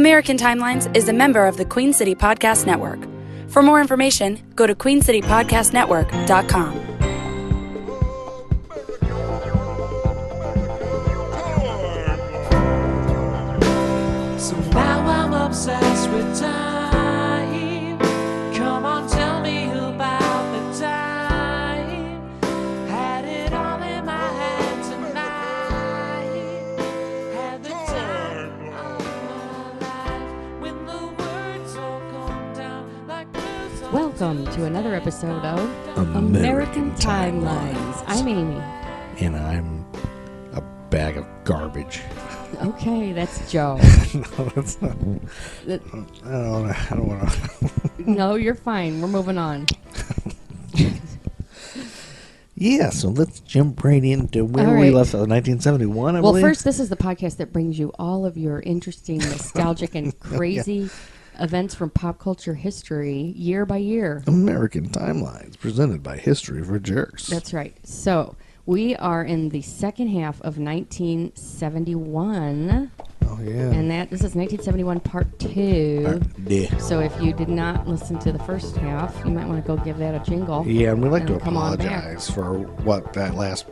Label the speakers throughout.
Speaker 1: American Timelines is a member of the Queen City Podcast Network. For more information, go to queencitypodcastnetwork.com.
Speaker 2: So now I'm obsessed with time. Come on, tell me about the time. Had it all in my head tonight. Had the time of my life when the words all come down like blues on.
Speaker 3: Welcome to another episode of
Speaker 4: American
Speaker 3: Timelines. I'm Amy.
Speaker 4: And I'm a bag of garbage.
Speaker 3: Okay, that's Joe.
Speaker 4: No, that's not. I don't want to.
Speaker 3: No, you're fine. We're moving on.
Speaker 4: Yeah, so let's jump right into where
Speaker 3: All
Speaker 4: we
Speaker 3: right.
Speaker 4: left off, 1971, I
Speaker 3: Well,
Speaker 4: believe.
Speaker 3: first, this is the podcast that brings you all of your interesting, nostalgic, and crazy events from pop culture history year by year.
Speaker 4: American Timelines, presented by History for Jerks.
Speaker 3: That's right. So, we are in the second half of 1971,
Speaker 4: Oh, yeah.
Speaker 3: and this is 1971 Part 2.
Speaker 4: Yeah.
Speaker 3: So if you did not listen to the first half, you might want to go give that a jingle.
Speaker 4: Yeah, and we'd like to
Speaker 3: And come on back.
Speaker 4: apologize for what that last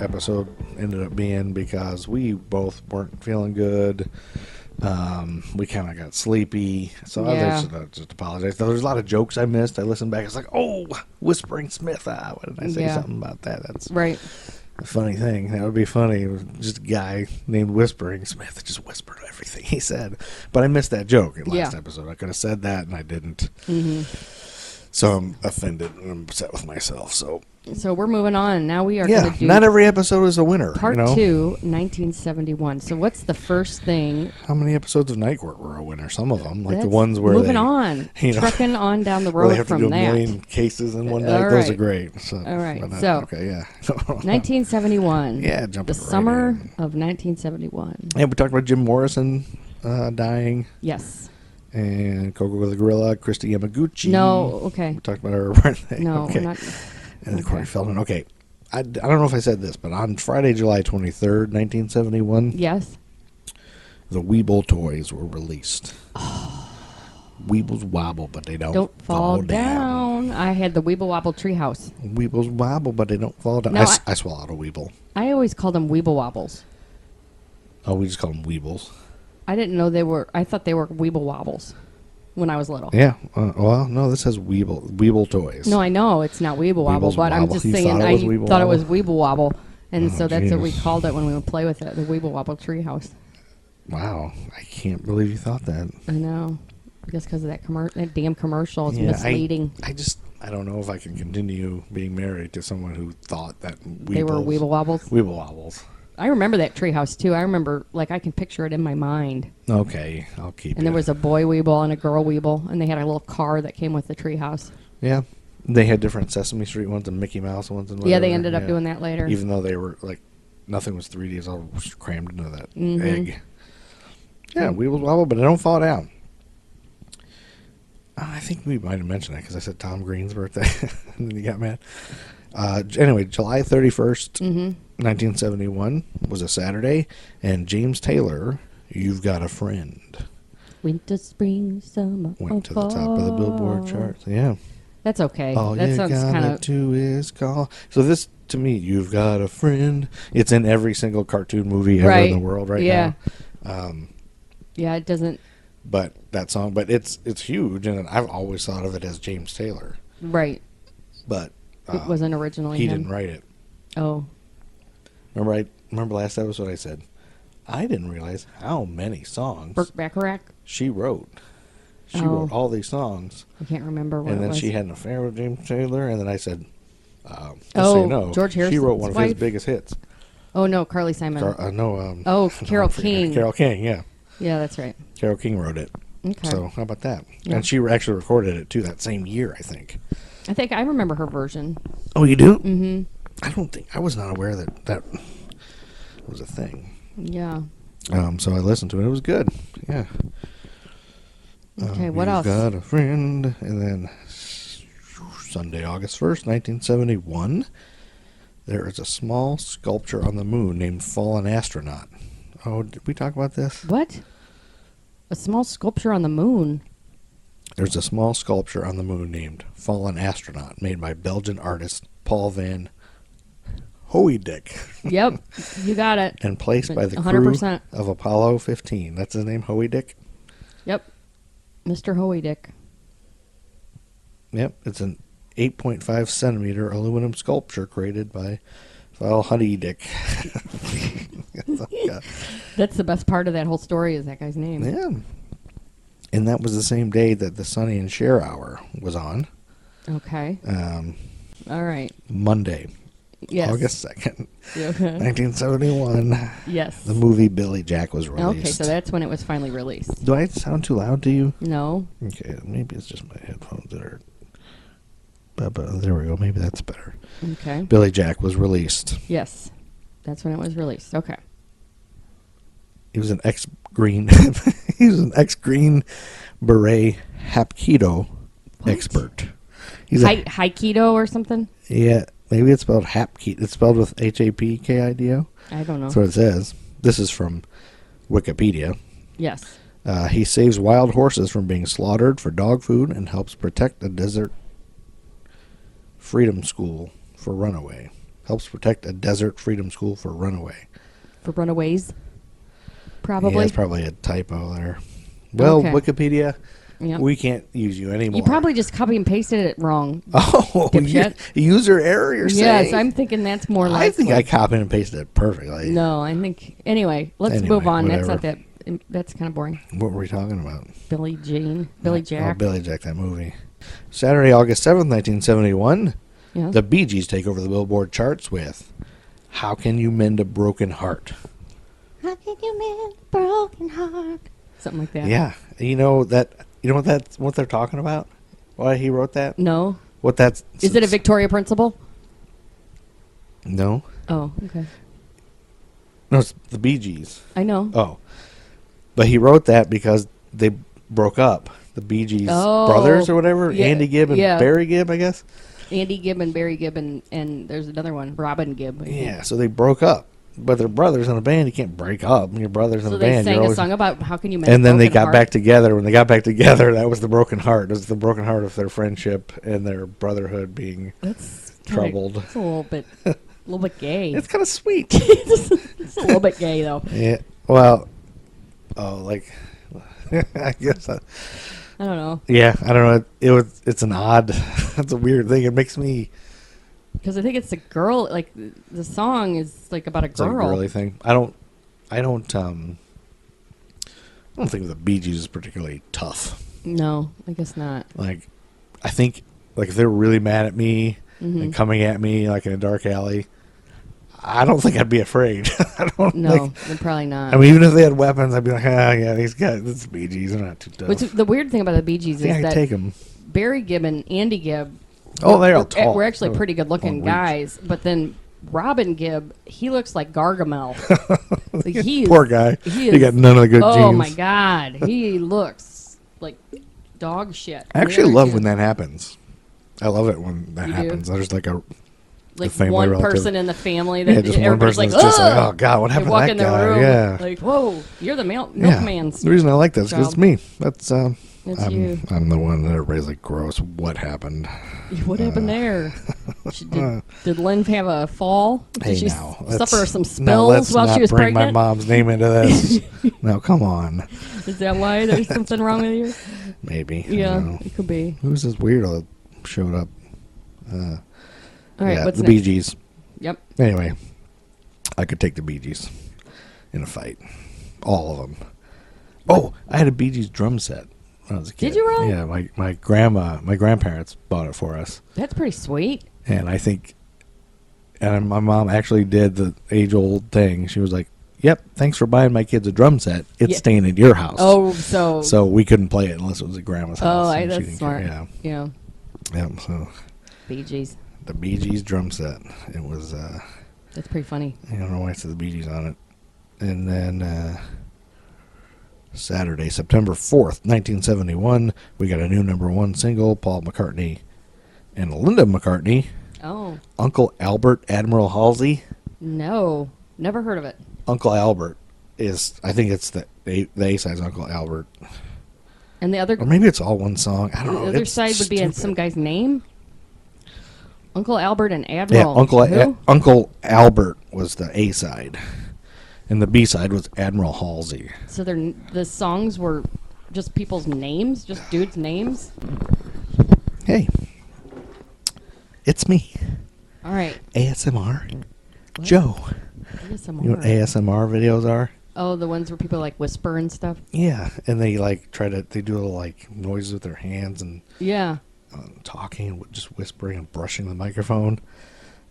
Speaker 4: episode ended up being because we both weren't feeling good. We kind of got sleepy, so
Speaker 3: Yeah.
Speaker 4: I just apologize. There's a lot of jokes I missed. I listened back. It's like, oh, Whispering Smith. Why didn't I say
Speaker 3: Yeah.
Speaker 4: something about that? That's
Speaker 3: Right.
Speaker 4: a funny thing. That would be funny. It was just a guy named Whispering Smith that just whispered everything he said. But I missed that joke in last
Speaker 3: Yeah.
Speaker 4: episode. I could have said that, and I didn't.
Speaker 3: Mm-hmm.
Speaker 4: So I'm offended and I'm upset with myself. So
Speaker 3: So we're moving on. Now we are
Speaker 4: yeah,
Speaker 3: going to do
Speaker 4: not every episode is a winner.
Speaker 3: Part
Speaker 4: you know?
Speaker 3: 2, 1971. So what's the first thing?
Speaker 4: How many episodes of Night Court were a winner? Some of them, like the
Speaker 3: That's
Speaker 4: ones where
Speaker 3: moving
Speaker 4: they,
Speaker 3: on,
Speaker 4: you know,
Speaker 3: trucking on down the
Speaker 4: where they
Speaker 3: road
Speaker 4: have to
Speaker 3: from
Speaker 4: do a
Speaker 3: that.
Speaker 4: million cases in one
Speaker 3: All
Speaker 4: night. Those are
Speaker 3: right.
Speaker 4: great. So,
Speaker 3: All right,
Speaker 4: but,
Speaker 3: so,
Speaker 4: okay, yeah.
Speaker 3: 1971.
Speaker 4: Yeah, jumping
Speaker 3: The
Speaker 4: right
Speaker 3: summer
Speaker 4: in.
Speaker 3: of 1971.
Speaker 4: Yeah, we talked about Jim Morrison dying,
Speaker 3: Yes.
Speaker 4: and Coco the Gorilla, Christy Yamaguchi.
Speaker 3: No. Okay.
Speaker 4: We talked about her birthday.
Speaker 3: No.
Speaker 4: okay.
Speaker 3: We're not.
Speaker 4: And then
Speaker 3: okay.
Speaker 4: Corey Feldman. Okay. I don't know if I said this, but on Friday, July 23rd, 1971,
Speaker 3: Yes.
Speaker 4: the Weeble toys were released. Weebles wobble, but they
Speaker 3: Don't fall down. I had the Weeble Wobble Treehouse.
Speaker 4: Weebles wobble, but they don't fall down.
Speaker 3: No,
Speaker 4: I swallowed a Weeble.
Speaker 3: I always called them Weeble Wobbles.
Speaker 4: Oh, we just call them Weebles.
Speaker 3: I didn't know they were. I thought they were Weeble Wobbles when I was little.
Speaker 4: Yeah. Well, no, this says Weeble toys.
Speaker 3: No, I know it's not Weeble Wobble,
Speaker 4: Weebles
Speaker 3: but I'm
Speaker 4: Wobble.
Speaker 3: just
Speaker 4: You
Speaker 3: saying
Speaker 4: thought it
Speaker 3: I
Speaker 4: was Weeble
Speaker 3: thought it
Speaker 4: Wobble?
Speaker 3: was Weeble Wobble, and
Speaker 4: Oh,
Speaker 3: so that's what we
Speaker 4: geez.
Speaker 3: called it when we would play with it, the Weeble Wobble Treehouse.
Speaker 4: Wow, I can't believe you thought that.
Speaker 3: I know, just because of that damn commercial is
Speaker 4: Yeah,
Speaker 3: misleading.
Speaker 4: I don't know if I can continue being married to someone who thought that
Speaker 3: They were Weeble Wobbles.
Speaker 4: Weeble wobbles.
Speaker 3: I remember that treehouse too. I remember, like, I can picture it in my mind.
Speaker 4: Okay, I'll keep
Speaker 3: And there was a boy Weeble and a girl Weeble, and they had a little car that came with the treehouse.
Speaker 4: Yeah. They had different Sesame Street ones and Mickey Mouse ones and whatever.
Speaker 3: Yeah, they ended up doing that later.
Speaker 4: Even though they were like nothing was 3D, it's all crammed into that
Speaker 3: Mhm.
Speaker 4: egg. Yeah, Weebles wobble, but they don't fall down. I think we might have mentioned that because I said Tom Green's birthday, and then you got mad. Anyway, July 31st, 1971 was a Saturday, and James Taylor, You've Got a Friend,
Speaker 3: Winter, spring, summer,
Speaker 4: went to the top of the Billboard charts. Yeah.
Speaker 3: That's okay.
Speaker 4: All
Speaker 3: That
Speaker 4: you
Speaker 3: sounds
Speaker 4: gotta
Speaker 3: kind of.
Speaker 4: do is call. So this, to me, You've Got a Friend. It's in every single cartoon movie ever in the world right
Speaker 3: Yeah.
Speaker 4: now.
Speaker 3: Yeah, it doesn't.
Speaker 4: But that song, it's huge, and I've always thought of it as James Taylor.
Speaker 3: Right.
Speaker 4: But
Speaker 3: It wasn't originally
Speaker 4: he
Speaker 3: him.
Speaker 4: didn't write it.
Speaker 3: Oh.
Speaker 4: Remember last episode I said, I didn't realize how many songs
Speaker 3: Burt Bacharach?
Speaker 4: she wrote. She
Speaker 3: Oh.
Speaker 4: wrote all these songs,
Speaker 3: I can't remember what
Speaker 4: and
Speaker 3: it
Speaker 4: then
Speaker 3: was.
Speaker 4: she had an affair with James Taylor, and then I said, just
Speaker 3: Oh,
Speaker 4: so you know,
Speaker 3: George
Speaker 4: she
Speaker 3: Harrison's
Speaker 4: wrote one of his
Speaker 3: wife?
Speaker 4: biggest hits.
Speaker 3: Oh, no, Carly Simon.
Speaker 4: Oh,
Speaker 3: Carole King.
Speaker 4: Carole King, yeah.
Speaker 3: Yeah, that's right.
Speaker 4: Carole King wrote it.
Speaker 3: Okay.
Speaker 4: So how about that?
Speaker 3: Yeah.
Speaker 4: And she actually recorded it too that same year, I think.
Speaker 3: I think I remember her version.
Speaker 4: Oh, you do?
Speaker 3: Mm-hmm.
Speaker 4: I was not aware that was a thing.
Speaker 3: Yeah.
Speaker 4: So I listened to it. It was good. Yeah.
Speaker 3: Okay, what
Speaker 4: You've
Speaker 3: else?
Speaker 4: Got a Friend, and then Sunday, August 1st, 1971. There is a small sculpture on the moon named Fallen Astronaut. Oh, did we talk about this?
Speaker 3: What? A small sculpture on the moon.
Speaker 4: There's a small sculpture on the moon named Fallen Astronaut, made by Belgian artist Paul van Hooydonk.
Speaker 3: Yep, you got it.
Speaker 4: And placed by the
Speaker 3: 100%.
Speaker 4: crew of Apollo 15. That's his name, Hooydonk?
Speaker 3: Yep, Mr. Hooydonk.
Speaker 4: Yep, it's an 8.5 centimeter aluminum sculpture created by Val Hooydonk.
Speaker 3: That's the best part of that whole story is that guy's name.
Speaker 4: Yeah. And that was the same day that the Sonny and Cher Hour was on.
Speaker 3: Okay. All right.
Speaker 4: Monday,
Speaker 3: Yes.
Speaker 4: August 2nd,
Speaker 3: Okay.
Speaker 4: 1971.
Speaker 3: Yes.
Speaker 4: The movie Billy Jack was released.
Speaker 3: Okay, so that's when it was finally released.
Speaker 4: Do I sound too loud to you?
Speaker 3: No.
Speaker 4: Okay, maybe it's just my headphones that are... But there we go. Maybe that's better.
Speaker 3: Okay.
Speaker 4: Billy Jack was released.
Speaker 3: Yes. That's when it was released. Okay.
Speaker 4: He was an ex-Green... he was an ex-Green Beret Hapkido expert. He's
Speaker 3: Haikido or something?
Speaker 4: Yeah, maybe it's spelled Hapkido. It's spelled with Hapkido.
Speaker 3: I don't know.
Speaker 4: That's what it says. This is from Wikipedia.
Speaker 3: Yes.
Speaker 4: He saves wild horses from being slaughtered for dog food and helps protect a desert freedom school for runaway. Helps protect a desert freedom school for runaway.
Speaker 3: For runaways? Probably.
Speaker 4: Yeah, it's probably a typo there. Well,
Speaker 3: Okay.
Speaker 4: Wikipedia,
Speaker 3: Yep.
Speaker 4: we can't use you anymore.
Speaker 3: You probably just copy and pasted it wrong.
Speaker 4: Oh,
Speaker 3: Dipshit.
Speaker 4: user error, you're saying?
Speaker 3: Yes, I'm thinking that's more likely.
Speaker 4: I think I copied and pasted it perfectly.
Speaker 3: No, I think... Anyway, let's
Speaker 4: Anyway,
Speaker 3: move on.
Speaker 4: whatever.
Speaker 3: That's not that... That's kind of boring.
Speaker 4: What were we talking about?
Speaker 3: Billy Jack.
Speaker 4: Oh, Billy Jack, that movie. Saturday, August 7th, 1971.
Speaker 3: Yeah.
Speaker 4: The Bee Gees take over the Billboard charts with How Can You Mend a Broken Heart?
Speaker 3: How can you mend a broken heart? Something like that.
Speaker 4: Yeah. You know what they're talking about? Why he wrote that?
Speaker 3: No.
Speaker 4: What that's...
Speaker 3: Is it a Victoria Principle?
Speaker 4: No.
Speaker 3: Oh, okay.
Speaker 4: No, it's the Bee Gees.
Speaker 3: I know.
Speaker 4: Oh. But he wrote that because they broke up. The Bee Gees
Speaker 3: Oh,
Speaker 4: brothers or whatever.
Speaker 3: yeah,
Speaker 4: Andy Gibb and
Speaker 3: yeah.
Speaker 4: Barry Gibb, I guess.
Speaker 3: Andy Gibb and Barry Gibb and there's another one, Robin Gibb. I think.
Speaker 4: Yeah, so they broke up. But they're brothers in a band. You can't break up. Your brothers in
Speaker 3: So
Speaker 4: a
Speaker 3: they
Speaker 4: band.
Speaker 3: sang
Speaker 4: You're
Speaker 3: a
Speaker 4: always...
Speaker 3: song about how can you mend
Speaker 4: And
Speaker 3: a
Speaker 4: then they
Speaker 3: broken
Speaker 4: got
Speaker 3: heart?
Speaker 4: back together. When they got back together, that was the broken heart. It was the broken heart of their friendship and their brotherhood being
Speaker 3: That's
Speaker 4: troubled.
Speaker 3: It's a little bit gay.
Speaker 4: It's kind of sweet.
Speaker 3: It's a little bit gay though.
Speaker 4: Yeah. Well, I guess.
Speaker 3: I don't know.
Speaker 4: Yeah, I don't know. It's an odd. That's a weird thing. It makes me.
Speaker 3: Because I think it's a girl. Like the song is like about a
Speaker 4: It's like a
Speaker 3: girl.
Speaker 4: girly thing. I don't think the Bee Gees is particularly tough.
Speaker 3: No, I guess not.
Speaker 4: Like, I think if they're really mad at me and coming at me like in a dark alley, I don't think I'd be afraid. I don't
Speaker 3: No,
Speaker 4: think.
Speaker 3: they're probably not.
Speaker 4: I mean, even if they had weapons, I'd be like, yeah, these guys, it's Bee Gees, they're not too tough.
Speaker 3: Which, the weird thing about the Bee Gees
Speaker 4: I think I
Speaker 3: is
Speaker 4: could
Speaker 3: that
Speaker 4: take them.
Speaker 3: Barry Gibb and Andy Gibb.
Speaker 4: Oh, they're all tall.
Speaker 3: We're actually
Speaker 4: They're
Speaker 3: pretty good looking
Speaker 4: on reach.
Speaker 3: guys, but then Robin Gibb, he looks like Gargamel. Like, he is,
Speaker 4: Poor guy.
Speaker 3: He
Speaker 4: He got none of the good genes.
Speaker 3: Oh my God, he looks like dog shit.
Speaker 4: I actually
Speaker 3: Very
Speaker 4: love
Speaker 3: good.
Speaker 4: when that happens. I love it when that
Speaker 3: You do?
Speaker 4: happens. There's like a
Speaker 3: like
Speaker 4: family
Speaker 3: one
Speaker 4: relative.
Speaker 3: person in the family that
Speaker 4: just one
Speaker 3: everybody's
Speaker 4: person
Speaker 3: like,
Speaker 4: that's just like,
Speaker 3: "Ugh!"
Speaker 4: oh God, what
Speaker 3: They
Speaker 4: happened
Speaker 3: walk
Speaker 4: to
Speaker 3: in
Speaker 4: that
Speaker 3: the
Speaker 4: guy?
Speaker 3: room
Speaker 4: Yeah.
Speaker 3: like, whoa, you're the
Speaker 4: Yeah.
Speaker 3: milkman's.
Speaker 4: The reason I like that is 'cause it's
Speaker 3: job.
Speaker 4: me. That's
Speaker 3: It's you.
Speaker 4: I'm the one that everybody's like, gross. What happened?
Speaker 3: What happened there? Did Lynn have a fall? Did
Speaker 4: Hey,
Speaker 3: she
Speaker 4: now
Speaker 3: suffer some
Speaker 4: now let's
Speaker 3: spills while
Speaker 4: not
Speaker 3: she was
Speaker 4: bring
Speaker 3: pregnant?
Speaker 4: my mom's name into this. No, come on.
Speaker 3: Is that why there's something wrong with you?
Speaker 4: Maybe. I
Speaker 3: Yeah,
Speaker 4: don't know.
Speaker 3: it could be.
Speaker 4: Who's this weirdo that showed up?
Speaker 3: All right,
Speaker 4: yeah,
Speaker 3: what's
Speaker 4: the
Speaker 3: next?
Speaker 4: Bee Gees.
Speaker 3: Yep.
Speaker 4: Anyway, I could take the Bee Gees in a fight. All of them. Oh, I had a Bee Gees drum set when I was a kid.
Speaker 3: Did you really?
Speaker 4: Yeah, my grandparents bought it for us.
Speaker 3: That's pretty sweet.
Speaker 4: And I think, and my mom actually did the age-old thing. She was like, yep, thanks for buying my kids a drum set. It's
Speaker 3: Yeah.
Speaker 4: staying in your house.
Speaker 3: Oh, so.
Speaker 4: So we couldn't play it unless it was at grandma's house.
Speaker 3: Oh,
Speaker 4: and she
Speaker 3: that's
Speaker 4: didn't
Speaker 3: smart.
Speaker 4: care.
Speaker 3: Yeah.
Speaker 4: Yeah, so
Speaker 3: Bee Gees.
Speaker 4: the Bee Gees drum set. It was,
Speaker 3: That's pretty funny.
Speaker 4: I don't know why it said the Bee Gees on it. And then Saturday, September 4th, 1971, we got a new #1 single, Paul McCartney and Linda McCartney,
Speaker 3: Oh,
Speaker 4: Uncle Albert Admiral Halsey.
Speaker 3: no. Never heard of it.
Speaker 4: Uncle Albert is, I think it's the A side's Uncle Albert.
Speaker 3: And the other,
Speaker 4: Or maybe it's all one song. I don't know.
Speaker 3: the other
Speaker 4: It's
Speaker 3: side would be in
Speaker 4: stupid.
Speaker 3: some guy's name. Uncle Albert and Admiral.
Speaker 4: Yeah,
Speaker 3: Who?
Speaker 4: Uncle Albert was the A side, and the B side was Admiral Halsey.
Speaker 3: So the songs were just people's names, just dudes' names.
Speaker 4: Hey, it's me,
Speaker 3: All right.
Speaker 4: ASMR, Joe.
Speaker 3: ASMR.
Speaker 4: You know what ASMR videos are?
Speaker 3: Oh, the ones where people like whisper and stuff.
Speaker 4: Yeah, and they like they do a little like noises with their hands and
Speaker 3: Yeah.
Speaker 4: talking, just whispering and brushing the microphone.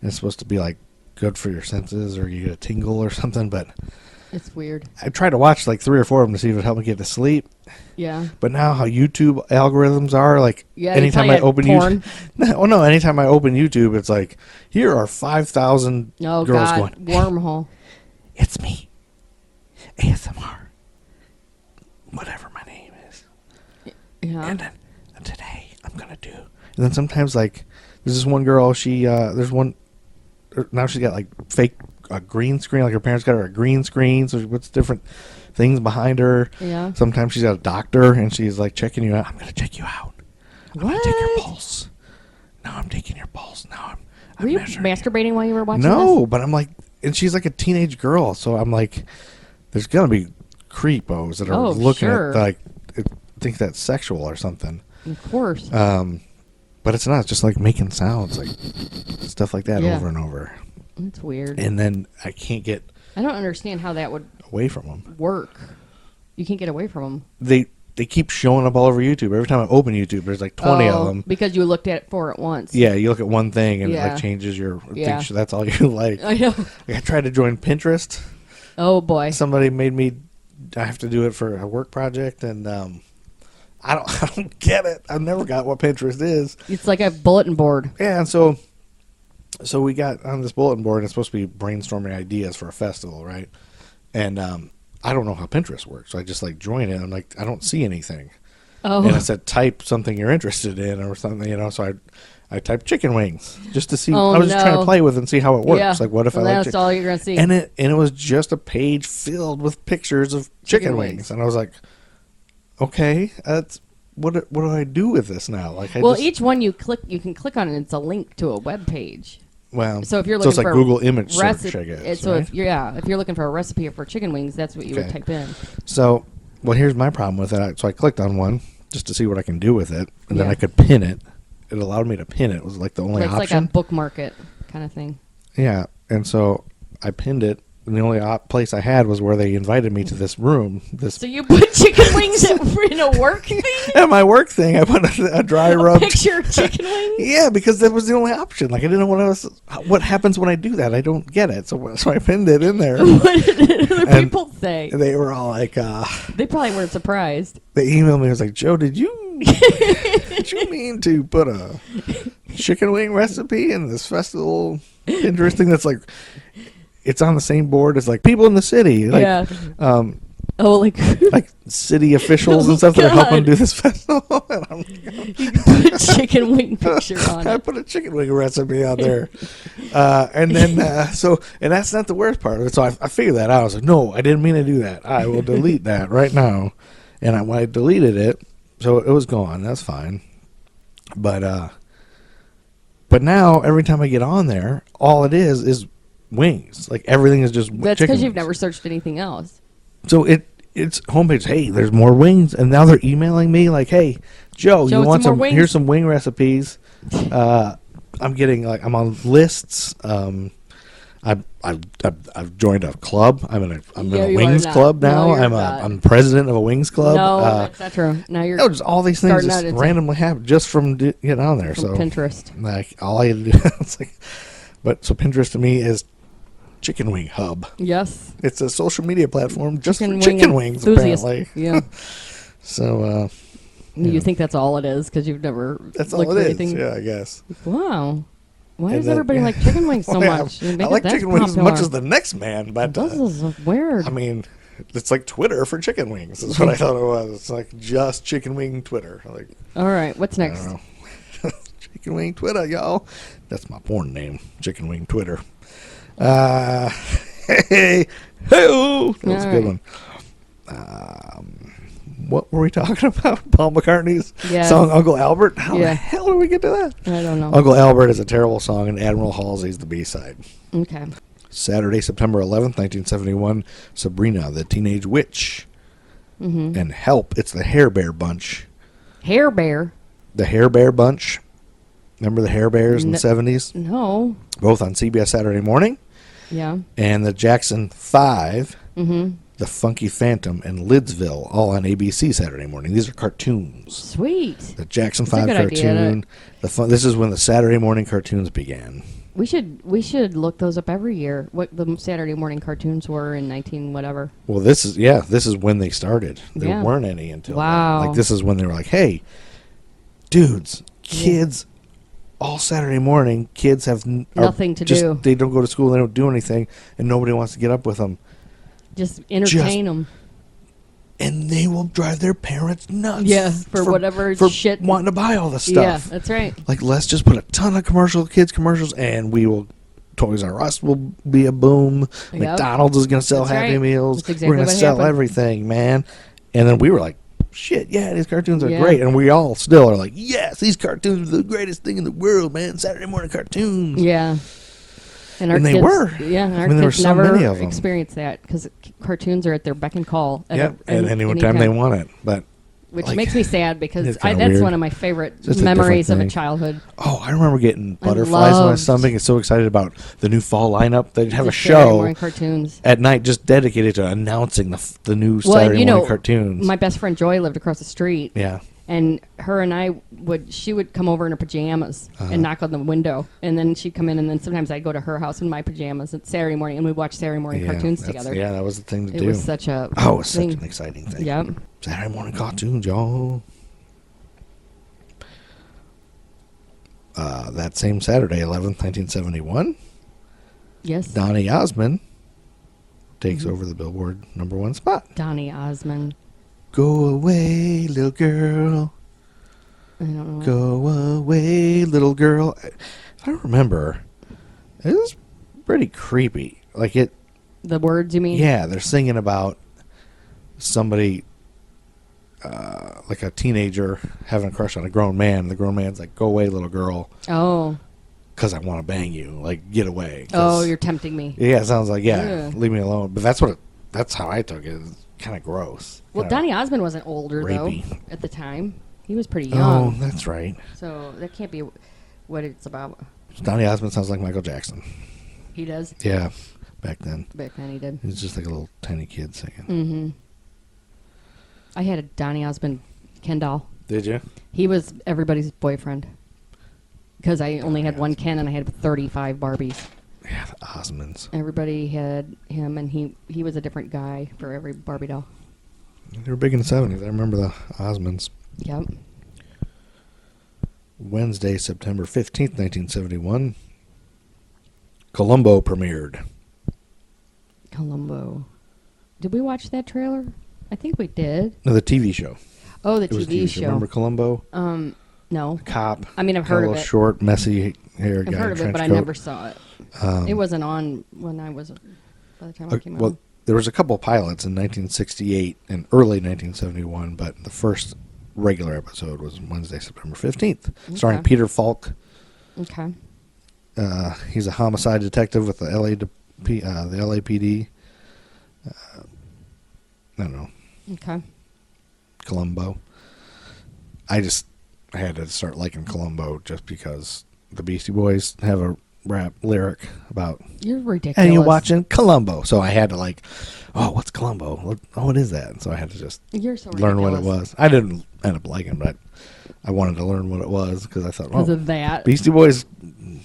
Speaker 4: And it's supposed to be like good for your senses, or you get a tingle or something. But
Speaker 3: It's weird.
Speaker 4: I tried to watch like 3 or 4 of them to see if it would help me get to sleep.
Speaker 3: Yeah.
Speaker 4: But now how YouTube algorithms are, like
Speaker 3: Yeah, they
Speaker 4: anytime
Speaker 3: tell
Speaker 4: I
Speaker 3: you
Speaker 4: open
Speaker 3: porn.
Speaker 4: YouTube, no, anytime I open YouTube, it's like here are 5,000
Speaker 3: Oh
Speaker 4: girls
Speaker 3: God.
Speaker 4: going,
Speaker 3: Wormhole.
Speaker 4: it's me, ASMR, whatever my name is.
Speaker 3: Yeah.
Speaker 4: And then today I'm gonna do. And then sometimes like there's this one girl. She there's one now she's got like fake green screen. Like her parents got her a green screen, so she puts different things behind her.
Speaker 3: Yeah.
Speaker 4: Sometimes she's got a doctor and she's like checking you out. I'm gonna check you out. I'm gonna take your
Speaker 3: What?
Speaker 4: pulse. Now I'm taking your pulse. Now I'm
Speaker 3: Were you
Speaker 4: measuring you.
Speaker 3: masturbating while you were watching
Speaker 4: No,
Speaker 3: this?
Speaker 4: but I'm like, and she's like a teenage girl, so I'm like, there's gonna be creepos that are
Speaker 3: Oh,
Speaker 4: looking
Speaker 3: sure.
Speaker 4: at like think that's sexual or something.
Speaker 3: Of course.
Speaker 4: But it's not. It's just like making sounds, like stuff like that
Speaker 3: Yeah.
Speaker 4: over and over.
Speaker 3: It's weird.
Speaker 4: And then I can't get
Speaker 3: I don't understand how that would
Speaker 4: away from them.
Speaker 3: work. You can't get away from them.
Speaker 4: They keep showing up all over YouTube. Every time I open YouTube, there's like 20 of them.
Speaker 3: Because you looked at it for it once.
Speaker 4: Yeah, you look at one thing and it
Speaker 3: Yeah.
Speaker 4: like changes your.
Speaker 3: Yeah.
Speaker 4: Thinks that's all you like.
Speaker 3: I know.
Speaker 4: Like, I tried to join Pinterest.
Speaker 3: Oh boy.
Speaker 4: Somebody made me. I have to do it for a work project, and I don't get it. I've never got what Pinterest is.
Speaker 3: It's like a bulletin board.
Speaker 4: Yeah, and so we got on this bulletin board, and it's supposed to be brainstorming ideas for a festival, right? And I don't know how Pinterest works, so I just like join it. I'm like, I don't see anything.
Speaker 3: Oh.
Speaker 4: And it said type something you're interested in or something, so I typed chicken wings just to see.
Speaker 3: Oh,
Speaker 4: I was just trying to
Speaker 3: no.
Speaker 4: play with and see how it works.
Speaker 3: Yeah.
Speaker 4: Like, what if
Speaker 3: Well,
Speaker 4: I like
Speaker 3: that's
Speaker 4: chicken?
Speaker 3: all you're gonna see.
Speaker 4: And it was just a page filled with pictures of chicken wings, and I was like, okay, that's what do I do with this now? Like,
Speaker 3: each one you can click on, and it's a link to a web page.
Speaker 4: well,
Speaker 3: So if you're
Speaker 4: it's
Speaker 3: looking
Speaker 4: like
Speaker 3: for
Speaker 4: Google image
Speaker 3: recipe,
Speaker 4: search, I guess.
Speaker 3: so
Speaker 4: right?
Speaker 3: if you're looking for a recipe for chicken wings, that's what you would
Speaker 4: Okay.
Speaker 3: type in.
Speaker 4: So, well, here's my problem with it. So I clicked on one just to see what I can do with it, and then
Speaker 3: Yeah.
Speaker 4: I could pin it. It allowed me to pin it. It was like the only
Speaker 3: It's like a
Speaker 4: option.
Speaker 3: bookmark it kind of thing.
Speaker 4: Yeah, and so I pinned it, and the only place I had was where they invited me to this room.
Speaker 3: So you put chicken wings in a work thing?
Speaker 4: At my work thing, I put a dry rub.
Speaker 3: Picture of chicken wings?
Speaker 4: Yeah, because that was the only option. Like, I didn't know what happens when I do that. I don't get it. So I pinned it in there.
Speaker 3: What did other
Speaker 4: And
Speaker 3: people say?
Speaker 4: They were all like,
Speaker 3: They probably weren't surprised.
Speaker 4: they emailed me. I was like, Joe, did you mean to put a chicken wing recipe in this festival Pinterest thing that's like, it's on the same board as like people in the city. Like,
Speaker 3: Yeah.
Speaker 4: like city officials and stuff that are helping
Speaker 3: God.
Speaker 4: do this festival. And I'm
Speaker 3: You put a chicken wing picture on
Speaker 4: I
Speaker 3: it.
Speaker 4: put a chicken wing recipe out there. And then, and that's not the worst part of it. So I figured that out. I was like, no, I didn't mean to do that. I will delete that right now. And when I deleted it, so it was gone. That's fine. But now every time I get on there, all it is wings. Like, everything is just
Speaker 3: That's
Speaker 4: chicken
Speaker 3: because you've
Speaker 4: wings.
Speaker 3: never searched anything else.
Speaker 4: So it's homepage. Hey, there's more wings, and now they're emailing me like, "Hey, Joe, you
Speaker 3: Show us
Speaker 4: want
Speaker 3: some
Speaker 4: some?
Speaker 3: more wings."
Speaker 4: Here's some wing recipes." I'm getting like I'm on lists. I've joined a club. I'm in a
Speaker 3: Yeah,
Speaker 4: a
Speaker 3: you
Speaker 4: wings
Speaker 3: are not.
Speaker 4: club now.
Speaker 3: No, you're not.
Speaker 4: I'm president of a wings club.
Speaker 3: No, that's not true. Now you're
Speaker 4: just all these things
Speaker 3: starting
Speaker 4: just
Speaker 3: out into-
Speaker 4: randomly happen just from getting on there.
Speaker 3: from
Speaker 4: So
Speaker 3: Pinterest.
Speaker 4: like all I had to do, it's like, but so Pinterest to me is chicken wing hub.
Speaker 3: Yes.
Speaker 4: It's a social media platform just for
Speaker 3: wing
Speaker 4: chicken wings,
Speaker 3: enthusiast.
Speaker 4: apparently.
Speaker 3: Yeah.
Speaker 4: So
Speaker 3: You think that's all it is because you've never
Speaker 4: that's
Speaker 3: looked
Speaker 4: all
Speaker 3: for
Speaker 4: it is.
Speaker 3: anything?
Speaker 4: Yeah, I guess.
Speaker 3: Wow. Why
Speaker 4: And
Speaker 3: does
Speaker 4: then-
Speaker 3: everybody like chicken wings so
Speaker 4: Well, yeah,
Speaker 3: much? You
Speaker 4: I
Speaker 3: make
Speaker 4: like
Speaker 3: it that
Speaker 4: chicken wings as
Speaker 3: popular.
Speaker 4: much as the next man, but
Speaker 3: This is weird.
Speaker 4: I mean, it's like Twitter for chicken wings. Is what I thought it was. It's like just chicken wing Twitter. Like,
Speaker 3: All right, what's
Speaker 4: I
Speaker 3: next?
Speaker 4: don't know. Chicken wing Twitter, y'all. That's my porn name. Chicken wing Twitter. Hey, that was a good
Speaker 3: right.
Speaker 4: one. What were we talking about? Paul McCartney's song Uncle Albert? How the hell did we get to that?
Speaker 3: I don't know.
Speaker 4: Uncle Albert is a terrible song, and Admiral Halsey's the B-side.
Speaker 3: Okay.
Speaker 4: Saturday, September 11th, 1971, Sabrina, the Teenage Witch.
Speaker 3: Mm-hmm.
Speaker 4: And Help, it's the Hair Bear Bunch.
Speaker 3: Hair Bear?
Speaker 4: The Hair Bear Bunch. Remember the Hair Bears in the 70s?
Speaker 3: No.
Speaker 4: Both on CBS Saturday Morning.
Speaker 3: Yeah.
Speaker 4: And the Jackson 5,
Speaker 3: Mm-hmm.
Speaker 4: The Funky Phantom, and Lidsville, all on ABC Saturday Morning. These are cartoons.
Speaker 3: Sweet.
Speaker 4: The Jackson
Speaker 3: That's a
Speaker 4: 5
Speaker 3: good
Speaker 4: cartoon.
Speaker 3: idea.
Speaker 4: This is when the Saturday morning cartoons began.
Speaker 3: We should look those up every year. What the Saturday morning cartoons were in 19 whatever.
Speaker 4: Well, this is when they started. There
Speaker 3: Yeah.
Speaker 4: weren't any until
Speaker 3: Wow.
Speaker 4: then. Like, this is when they were like, hey, dudes, kids, all Saturday morning, kids have
Speaker 3: Nothing to do.
Speaker 4: They don't go to school, they don't do anything, and nobody wants to get up with them.
Speaker 3: Just entertain them.
Speaker 4: And they will drive their parents nuts.
Speaker 3: Yeah, for whatever
Speaker 4: for
Speaker 3: shit.
Speaker 4: wanting to buy all this
Speaker 3: Yeah,
Speaker 4: stuff.
Speaker 3: that's right.
Speaker 4: Like, let's just put a ton of kids commercials, and we will. Toys R Us will be a boom.
Speaker 3: Yep.
Speaker 4: McDonald's is going to sell
Speaker 3: That's
Speaker 4: Happy
Speaker 3: right.
Speaker 4: Meals.
Speaker 3: That's exactly
Speaker 4: We're going to
Speaker 3: what
Speaker 4: sell
Speaker 3: happened.
Speaker 4: everything, man. And then we were like, shit, yeah, these cartoons are
Speaker 3: Yeah.
Speaker 4: great. And we all still are like, yes, these cartoons are the greatest thing in the world, man. Saturday morning cartoons.
Speaker 3: Yeah. And our
Speaker 4: And they
Speaker 3: kids,
Speaker 4: were.
Speaker 3: Yeah, and our
Speaker 4: I mean, there were
Speaker 3: kids
Speaker 4: so
Speaker 3: never
Speaker 4: many of 'em.
Speaker 3: experienced that because cartoons are at their beck and call.
Speaker 4: At any time they want it. But
Speaker 3: Which
Speaker 4: like,
Speaker 3: makes me sad because
Speaker 4: it's kinda
Speaker 3: that's
Speaker 4: weird.
Speaker 3: one of my favorite
Speaker 4: Just a
Speaker 3: memories
Speaker 4: different
Speaker 3: of a
Speaker 4: thing.
Speaker 3: childhood.
Speaker 4: Oh, I remember getting butterflies when I was
Speaker 3: loved
Speaker 4: something. It's so excited about the new fall lineup. They'd have
Speaker 3: The
Speaker 4: a
Speaker 3: Saturday
Speaker 4: show
Speaker 3: morning cartoons.
Speaker 4: at night just dedicated to announcing the new
Speaker 3: Well,
Speaker 4: Saturday
Speaker 3: you
Speaker 4: morning
Speaker 3: know,
Speaker 4: cartoons.
Speaker 3: my best friend Joy lived across the street.
Speaker 4: Yeah.
Speaker 3: And her and I she would come over in her pajamas and knock on the window. And then she'd come in, and then sometimes I'd go to her house in my pajamas at Saturday morning, and we'd watch Saturday morning cartoons together.
Speaker 4: Yeah, that was the thing to
Speaker 3: It
Speaker 4: do.
Speaker 3: was such a
Speaker 4: it was
Speaker 3: thing.
Speaker 4: such an exciting thing.
Speaker 3: Yep.
Speaker 4: Saturday morning cartoons, y'all. That same Saturday, 11th, 1971,
Speaker 3: Yes.
Speaker 4: Donny Osmond takes
Speaker 3: Mm-hmm.
Speaker 4: over the Billboard #1 spot.
Speaker 3: Donny Osmond.
Speaker 4: Go away, little girl.
Speaker 3: I don't know.
Speaker 4: Go away, little girl. I don't remember. It was pretty creepy. Like it.
Speaker 3: The words, you mean?
Speaker 4: Yeah, they're singing about somebody, like a teenager having a crush on a grown man. The grown man's like, "Go away, little girl,
Speaker 3: Oh.
Speaker 4: because I want to bang you. Like, get away."
Speaker 3: Oh, you're tempting me.
Speaker 4: Yeah, it sounds like
Speaker 3: Yeah.
Speaker 4: leave me alone. But that's how I took it. It's kind of gross.
Speaker 3: Well,
Speaker 4: Kinda
Speaker 3: Donny Osmond wasn't older,
Speaker 4: rapey.
Speaker 3: though, at the time. He was pretty
Speaker 4: Oh,
Speaker 3: young.
Speaker 4: that's right.
Speaker 3: So that can't be what it's about.
Speaker 4: Donny Osmond sounds like Michael Jackson.
Speaker 3: He does.
Speaker 4: Yeah, back then.
Speaker 3: Back then he did.
Speaker 4: He was just like a little tiny kid singing.
Speaker 3: Mm-hmm. I had a Donny Osmond Ken doll.
Speaker 4: Did you?
Speaker 3: He was everybody's boyfriend. Because I only had
Speaker 4: Donny
Speaker 3: one
Speaker 4: Osmond.
Speaker 3: Ken and I had 35 Barbies.
Speaker 4: Yeah, the Osmonds.
Speaker 3: Everybody had him, and he was a different guy for every Barbie doll.
Speaker 4: They were big in the 70s. I remember the Osmonds.
Speaker 3: Yep.
Speaker 4: Wednesday, September 15th, 1971. Columbo premiered.
Speaker 3: Columbo. Did we watch that trailer? I think we did.
Speaker 4: No, the TV show.
Speaker 3: Oh, the
Speaker 4: It was a
Speaker 3: TV show.
Speaker 4: Remember Columbo?
Speaker 3: No.
Speaker 4: Cop.
Speaker 3: I mean, I've
Speaker 4: Kinda
Speaker 3: heard of
Speaker 4: little
Speaker 3: it.
Speaker 4: short, messy haired
Speaker 3: I've
Speaker 4: guy
Speaker 3: heard
Speaker 4: in
Speaker 3: of
Speaker 4: a
Speaker 3: it,
Speaker 4: trench
Speaker 3: but I
Speaker 4: coat.
Speaker 3: never saw it. It wasn't on when I was, by the time I came out.
Speaker 4: Well, there was a couple pilots in 1968 and early 1971, but the first regular episode was Wednesday, September 15th, starring
Speaker 3: Okay.
Speaker 4: Peter Falk.
Speaker 3: Okay.
Speaker 4: He's a homicide detective with the LAPD. I don't know,
Speaker 3: Okay.
Speaker 4: Columbo. I had to start liking Columbo just because the Beastie Boys have a rap lyric about,
Speaker 3: You're ridiculous.
Speaker 4: "Hey, you watching Columbo?" So I had to what's Columbo? What is that? So I had to just
Speaker 3: You're so
Speaker 4: learn what it
Speaker 3: ridiculous.
Speaker 4: was. I didn't end up liking it, but I wanted to learn what it was because I thought,
Speaker 3: Because
Speaker 4: oh,
Speaker 3: of that.
Speaker 4: Beastie Boys,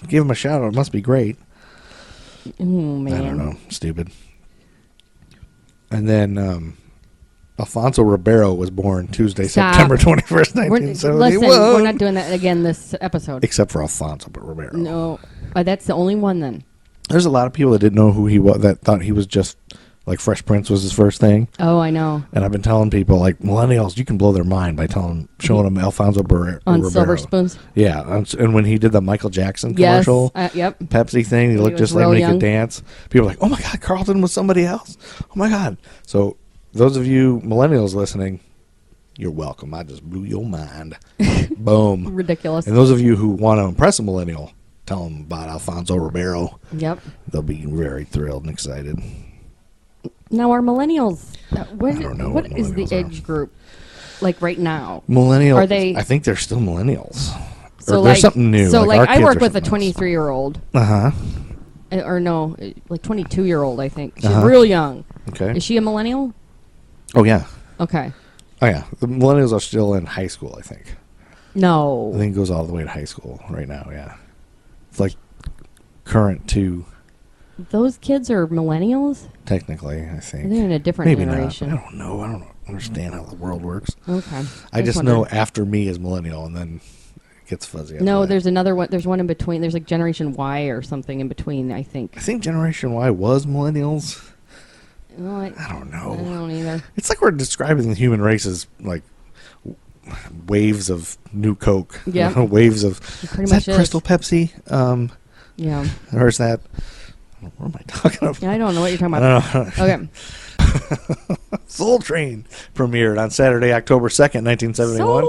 Speaker 4: give them a shout out. It must be great.
Speaker 3: Oh, man.
Speaker 4: I don't know. Stupid. And then Alfonso Ribeiro was born Tuesday,
Speaker 3: Stop.
Speaker 4: September 21st,
Speaker 3: Listen,
Speaker 4: 1971.
Speaker 3: we're not doing that again this episode.
Speaker 4: Except for Alfonso Ribeiro.
Speaker 3: No. That's the only one then.
Speaker 4: There's a lot of people that didn't know who he was, that thought he was just Like Fresh Prince was his first thing.
Speaker 3: Oh, I know.
Speaker 4: And I've been telling people, like, millennials, you can blow their mind by showing them Alfonso Ribeiro.
Speaker 3: On Silver Spoons?
Speaker 4: Yeah. And when he did the Michael Jackson
Speaker 3: Yes.
Speaker 4: commercial,
Speaker 3: Yep.
Speaker 4: Pepsi thing, he looked
Speaker 3: was
Speaker 4: just like
Speaker 3: real
Speaker 4: when he
Speaker 3: young.
Speaker 4: could dance. People are like, oh my God, Carlton was somebody else. Oh my God. So those of you millennials listening, you're welcome. I just blew your mind. Boom.
Speaker 3: Ridiculous.
Speaker 4: And those of you who want to impress a millennial, tell them about Alfonso Ribeiro.
Speaker 3: Yep.
Speaker 4: They'll be very thrilled and excited.
Speaker 3: Now, are millennials,
Speaker 4: I don't know
Speaker 3: what
Speaker 4: what
Speaker 3: is the
Speaker 4: millennials are.
Speaker 3: age group like right now?
Speaker 4: Millennial.
Speaker 3: Are they-
Speaker 4: I think they're still millennials.
Speaker 3: So
Speaker 4: Or there's something new.
Speaker 3: So
Speaker 4: our
Speaker 3: like I
Speaker 4: kids
Speaker 3: work
Speaker 4: are
Speaker 3: with a
Speaker 4: something else.
Speaker 3: 23-year-old,
Speaker 4: Uh-huh.
Speaker 3: or no, like 22-year-old. I think she's
Speaker 4: Uh-huh.
Speaker 3: real young.
Speaker 4: Okay.
Speaker 3: Is she a millennial?
Speaker 4: Oh, yeah.
Speaker 3: Okay.
Speaker 4: Oh, yeah. The millennials are still in high school, I think.
Speaker 3: No.
Speaker 4: I think it goes all the way to high school right now, yeah. It's like current to,
Speaker 3: Those kids are millennials?
Speaker 4: technically, I think.
Speaker 3: They're in a different
Speaker 4: Maybe
Speaker 3: generation.
Speaker 4: not. I don't know. I don't understand how the world works.
Speaker 3: Okay.
Speaker 4: I just know
Speaker 3: wondered.
Speaker 4: after me is millennial, and then it gets fuzzy. after
Speaker 3: No,
Speaker 4: that.
Speaker 3: there's another one. There's one in between. There's like Generation Y or something in between, I think.
Speaker 4: I think Generation Y was millennials.
Speaker 3: Well,
Speaker 4: I don't know.
Speaker 3: I don't either.
Speaker 4: It's like we're describing the human race as like waves of new Coke.
Speaker 3: Yeah.
Speaker 4: Waves of
Speaker 3: It pretty
Speaker 4: is
Speaker 3: much
Speaker 4: that
Speaker 3: is.
Speaker 4: Crystal Pepsi?
Speaker 3: Yeah.
Speaker 4: Or is that? What am I talking about?
Speaker 3: I don't know what you're talking
Speaker 4: I
Speaker 3: about.
Speaker 4: don't know.
Speaker 3: Okay.
Speaker 4: Soul Train premiered on Saturday, October 2nd, 1971.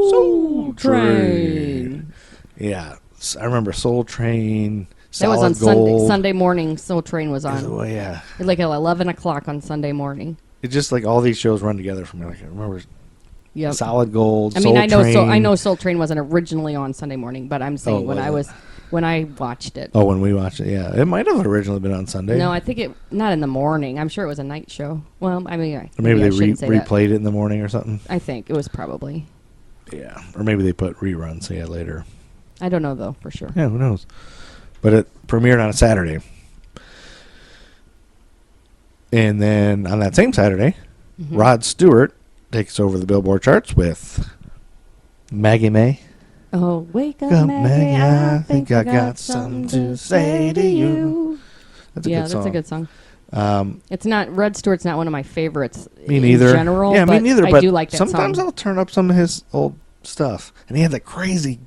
Speaker 3: Soul Train.
Speaker 4: Yeah, I remember Soul Train.
Speaker 3: That was on
Speaker 4: Solid Gold.
Speaker 3: Sunday morning. Soul Train was on.
Speaker 4: Oh yeah,
Speaker 3: Like at 11 o'clock on Sunday morning.
Speaker 4: it's just like all these shows run together for me. Like I remember
Speaker 3: Yep.
Speaker 4: Solid Gold.
Speaker 3: I mean,
Speaker 4: Soul Train.
Speaker 3: I know Soul Train wasn't originally on Sunday morning, but I'm saying
Speaker 4: Oh,
Speaker 3: when I watched it.
Speaker 4: Oh, when we watched it, yeah, it might have originally been on Sunday.
Speaker 3: No, I think it not in the morning. I'm sure it was a night show. Well, I mean,
Speaker 4: or maybe
Speaker 3: I
Speaker 4: they
Speaker 3: shouldn't say that.
Speaker 4: replayed it in the morning or something.
Speaker 3: I think it was probably.
Speaker 4: Yeah, or maybe they put reruns. Yeah, later.
Speaker 3: I don't know though for sure.
Speaker 4: Yeah, who knows? But it premiered on a Saturday. And then on that same Saturday,
Speaker 3: Mm-hmm.
Speaker 4: Rod Stewart takes over the Billboard charts with Maggie May.
Speaker 3: Oh, wake up,
Speaker 4: Come,
Speaker 3: Maggie!
Speaker 4: Maggie,
Speaker 3: I think I got something to say to you.
Speaker 4: That's a
Speaker 3: Yeah,
Speaker 4: good
Speaker 3: that's
Speaker 4: song.
Speaker 3: a good song. It's not Red Stewart's not one of my favorites.
Speaker 4: Me neither.
Speaker 3: In general,
Speaker 4: yeah, me
Speaker 3: but
Speaker 4: neither.
Speaker 3: I
Speaker 4: But
Speaker 3: do like that
Speaker 4: sometimes
Speaker 3: song.
Speaker 4: I'll turn up some of his old stuff, and he had that crazy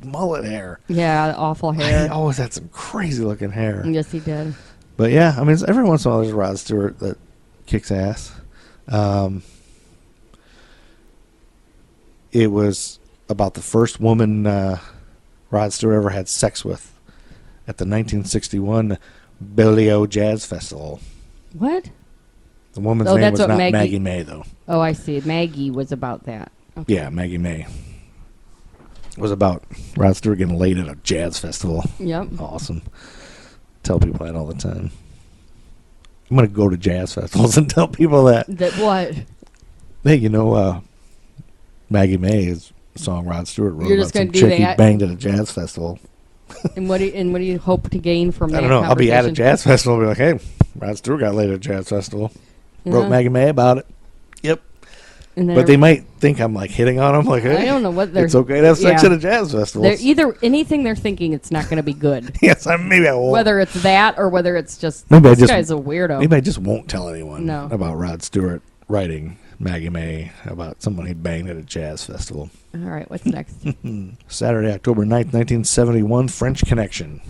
Speaker 4: mullet hair.
Speaker 3: Yeah, awful
Speaker 4: He
Speaker 3: hair.
Speaker 4: always had some crazy looking hair.
Speaker 3: Yes, he did.
Speaker 4: But yeah, I mean, every once in a while there's a Rod Stewart that kicks ass. It was about the first woman Rod Stewart ever had sex with at the 1961 Bellio Jazz Festival.
Speaker 3: What?
Speaker 4: The woman's
Speaker 3: Oh,
Speaker 4: name
Speaker 3: that's
Speaker 4: was
Speaker 3: what
Speaker 4: not
Speaker 3: Maggie-
Speaker 4: Maggie May, though.
Speaker 3: Oh, I see. Maggie was about that. Okay.
Speaker 4: Yeah, Maggie May. It was about Rod Stewart getting laid at a jazz festival.
Speaker 3: Yep.
Speaker 4: Awesome. Tell people that all the time. I'm going to go to jazz festivals and tell people that.
Speaker 3: That what?
Speaker 4: Hey, you know, Maggie May is a song Rod Stewart wrote
Speaker 3: You're
Speaker 4: about
Speaker 3: just gonna
Speaker 4: some
Speaker 3: do
Speaker 4: chick he
Speaker 3: that?
Speaker 4: banged at a jazz festival.
Speaker 3: And what do you hope to gain from that?
Speaker 4: I don't know. I'll be at a
Speaker 3: conversation?
Speaker 4: jazz festival and be like, hey, Rod Stewart got laid at a jazz festival. Wrote
Speaker 3: Yeah.
Speaker 4: Maggie May about it. Yep.
Speaker 3: And
Speaker 4: But they might think I'm like hitting on them. Like, hey,
Speaker 3: I don't know what they're.
Speaker 4: it's okay to have sex
Speaker 3: yeah.
Speaker 4: at a jazz festival.
Speaker 3: They're either anything they're thinking it's not going to be good.
Speaker 4: Yes, maybe I won't.
Speaker 3: Whether it's that or whether it's just
Speaker 4: Maybe I
Speaker 3: this
Speaker 4: just-
Speaker 3: guy's a weirdo.
Speaker 4: Maybe I just won't tell anyone
Speaker 3: No.
Speaker 4: about Rod Stewart writing Maggie May about someone he banged at a jazz festival.
Speaker 3: All right, what's next?
Speaker 4: Saturday, October 9th, 1971, French Connection.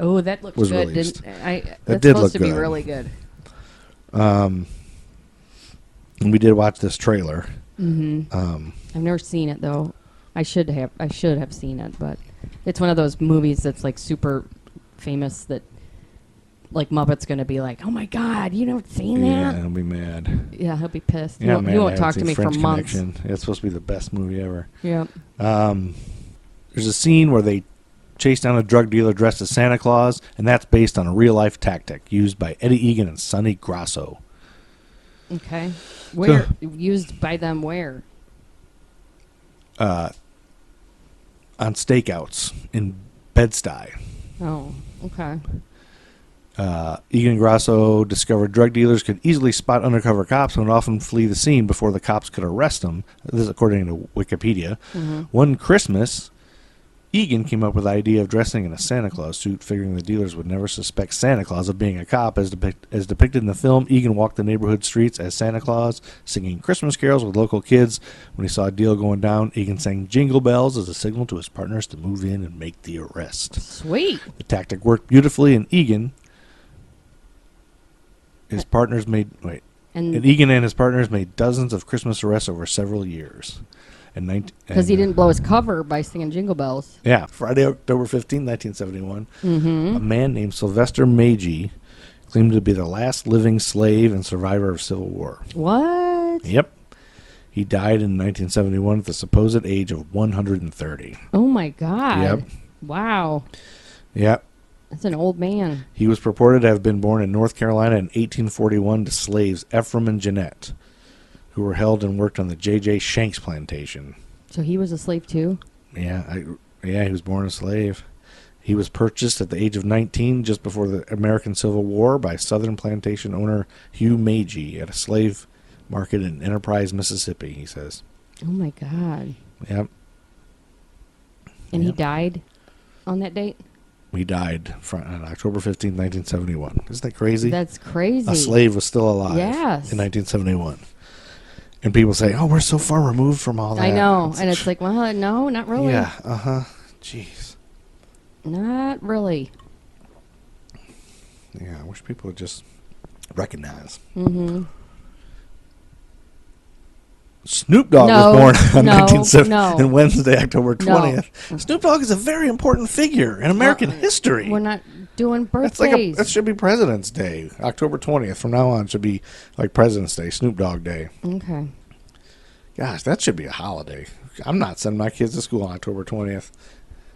Speaker 3: Oh, that looks
Speaker 4: Was
Speaker 3: good.
Speaker 4: released.
Speaker 3: That's
Speaker 4: did
Speaker 3: supposed
Speaker 4: look
Speaker 3: to be
Speaker 4: good.
Speaker 3: really good.
Speaker 4: And we did watch this trailer.
Speaker 3: I've never seen it though. I should have seen it, but it's one of those movies that's like super famous that like Muppet's going to be like, "Oh my god, you never seen
Speaker 4: Yeah,
Speaker 3: that?"
Speaker 4: I'll be mad.
Speaker 3: Yeah, he'll be pissed.
Speaker 4: Yeah,
Speaker 3: he won't
Speaker 4: I
Speaker 3: talk
Speaker 4: haven't
Speaker 3: to me
Speaker 4: seen French
Speaker 3: for months.
Speaker 4: Connection. It's supposed to be the best movie ever.
Speaker 3: Yep.
Speaker 4: There's a scene where they chase down a drug dealer dressed as Santa Claus, and that's based on a real-life tactic used by Eddie Egan and Sonny Grasso.
Speaker 3: Okay. Where used by them where?
Speaker 4: On stakeouts in Bed-Stuy.
Speaker 3: Oh, okay.
Speaker 4: Egan and Grasso discovered drug dealers could easily spot undercover cops and would often flee the scene before the cops could arrest them. This is according to Wikipedia. One Christmas, Egan came up with the idea of dressing in a Santa Claus suit, figuring the dealers would never suspect Santa Claus of being a cop. As depicted in the film, Egan walked the neighborhood streets as Santa Claus, singing Christmas carols with local kids. When he saw a deal going down, Egan sang Jingle Bells as a signal to his partners to move in and make the arrest.
Speaker 3: Sweet.
Speaker 4: The tactic worked beautifully, and Egan, his partners made... And Egan and his partners made dozens of Christmas arrests over several years.
Speaker 3: Because he didn't blow his cover by singing Jingle Bells.
Speaker 4: Yeah. Friday, October 15, 1971, a man named Sylvester Magee claimed to be the last living slave and survivor of Civil War.
Speaker 3: What?
Speaker 4: Yep. He died in 1971 at the supposed age of 130.
Speaker 3: Oh, my God.
Speaker 4: Yep.
Speaker 3: Wow.
Speaker 4: Yep.
Speaker 3: That's an old man.
Speaker 4: He was purported to have been born in North Carolina in 1841 to slaves Ephraim and Jeanette, who were held and worked on the J.J. Shanks plantation.
Speaker 3: So he was a slave too?
Speaker 4: Yeah, he was born a slave. He was purchased at the age of 19 just before the American Civil War by Southern plantation owner Hugh Magee at a slave market in Enterprise, Mississippi, he says.
Speaker 3: Oh, my God.
Speaker 4: Yep.
Speaker 3: And he died on that date?
Speaker 4: He died on October 15, 1971. Isn't that crazy?
Speaker 3: That's crazy.
Speaker 4: A slave was still alive
Speaker 3: in
Speaker 4: 1971. And people say, oh, we're so far removed from all that.
Speaker 3: I know. And it's like, well, no, not really.
Speaker 4: Yeah, uh-huh. Jeez.
Speaker 3: Not really.
Speaker 4: Yeah, I wish people would just recognize.
Speaker 3: Mm-hmm.
Speaker 4: Snoop Dogg was born on 1970 and Wednesday, October 20th. No. Snoop Dogg is a very important figure in American history.
Speaker 3: We're not doing birthdays.
Speaker 4: That should be President's Day. October 20th. From now on, should be like President's Day, Snoop Dogg Day.
Speaker 3: Okay.
Speaker 4: Gosh, that should be a holiday. I'm not sending my kids to school on October 20th.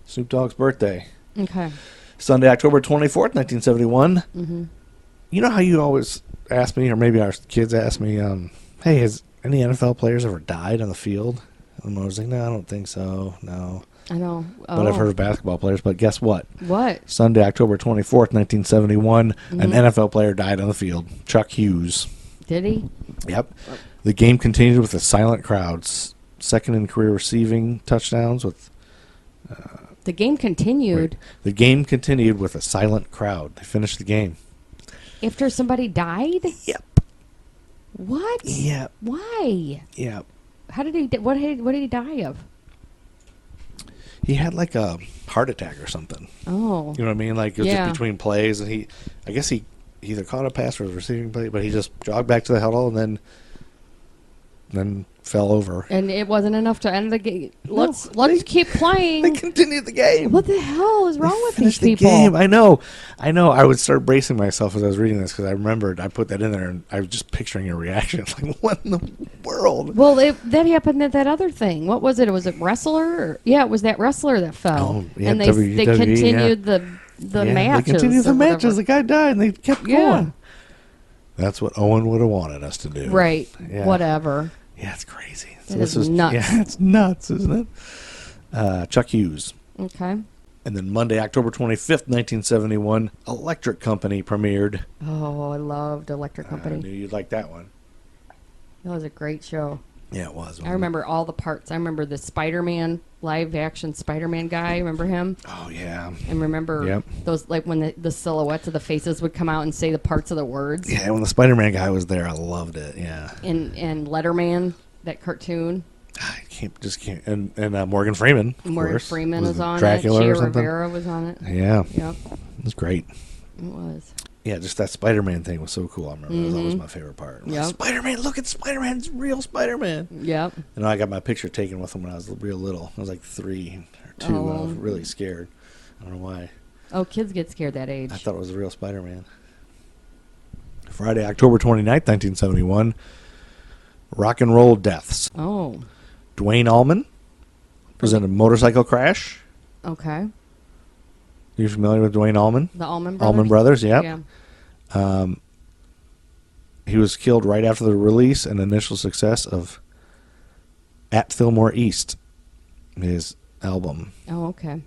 Speaker 4: Snoop Dogg's birthday.
Speaker 3: Okay.
Speaker 4: Sunday, October 24th, 1971.
Speaker 3: Mm-hmm.
Speaker 4: You know how you always ask me, or maybe our kids ask me, hey, has any NFL players ever died on the field? And I was like, no, I don't think so. No.
Speaker 3: I know.
Speaker 4: But I've heard of basketball players. But guess what?
Speaker 3: What?
Speaker 4: Sunday, October 24th, 1971, an NFL player died on the field. Chuck Hughes.
Speaker 3: Did he?
Speaker 4: Yep. The game continued with a silent crowd. Second in career receiving touchdowns with...
Speaker 3: the game continued?
Speaker 4: The game continued with a silent crowd. They finished the game.
Speaker 3: After somebody died?
Speaker 4: Yep.
Speaker 3: What?
Speaker 4: Yep.
Speaker 3: Why?
Speaker 4: Yep.
Speaker 3: How did he? What did he die of?
Speaker 4: He had like a heart attack or something.
Speaker 3: Oh.
Speaker 4: You know what I mean? Like it was just between plays, and I guess he either caught a pass or was receiving play, but he just jogged back to the huddle and then fell over. And
Speaker 3: it wasn't enough to end the game. Let's keep playing.
Speaker 4: They continued the game.
Speaker 3: What the hell is wrong with these people?
Speaker 4: The game. I know. I would start bracing myself as I was reading this because I remembered I put that in there and I was just picturing your reaction. Like, what in the world?
Speaker 3: Well, that happened at that other thing. What was it? Was it wrestler? Yeah, it was that wrestler that fell.
Speaker 4: Oh, yeah,
Speaker 3: and they continued the matches.
Speaker 4: They continued the matches. The guy died and they kept going. That's what Owen would have wanted us to do.
Speaker 3: Right.
Speaker 4: Yeah.
Speaker 3: Whatever.
Speaker 4: Yeah, it's crazy.
Speaker 3: So this is nuts.
Speaker 4: Yeah, it's nuts, isn't it? Chuck Hughes.
Speaker 3: Okay.
Speaker 4: And then Monday, October 25th, 1971, Electric Company premiered.
Speaker 3: Oh, I loved Electric Company.
Speaker 4: I knew you'd like that one.
Speaker 3: That was a great show.
Speaker 4: Yeah, it was.
Speaker 3: I remember all the parts. I remember the Spider-Man, live-action Spider-Man guy. Remember him?
Speaker 4: Oh, yeah.
Speaker 3: And remember those, like when the silhouettes of the faces would come out and say the parts of the words?
Speaker 4: Yeah, when the Spider-Man guy was there, I loved it, yeah.
Speaker 3: And Letterman, that cartoon.
Speaker 4: I can't. And Morgan Freeman, of
Speaker 3: Morgan
Speaker 4: course.
Speaker 3: Freeman was on
Speaker 4: Dracula
Speaker 3: it.
Speaker 4: Chia
Speaker 3: Rivera was on it.
Speaker 4: Yeah.
Speaker 3: Yep.
Speaker 4: It was great.
Speaker 3: It was.
Speaker 4: Yeah, just that Spider-Man thing was so cool. I remember that was my favorite part.
Speaker 3: Yep.
Speaker 4: Like, Spider-Man, look at Spider-Man's real Spider-Man.
Speaker 3: Yep.
Speaker 4: And I got my picture taken with him when I was real little. I was like 3 or 2 when I was really scared. I don't know why.
Speaker 3: Oh, kids get scared that age.
Speaker 4: I thought it was the real Spider-Man. Friday, October 29th, 1971. Rock and roll deaths.
Speaker 3: Oh.
Speaker 4: Dwayne Allman was in a motorcycle crash.
Speaker 3: Okay.
Speaker 4: You familiar with Dwayne Allman?
Speaker 3: The Allman Brothers?
Speaker 4: Allman Brothers, yep.
Speaker 3: Yeah.
Speaker 4: He was killed right after the release and initial success of At Fillmore East, his album.
Speaker 3: Oh, okay.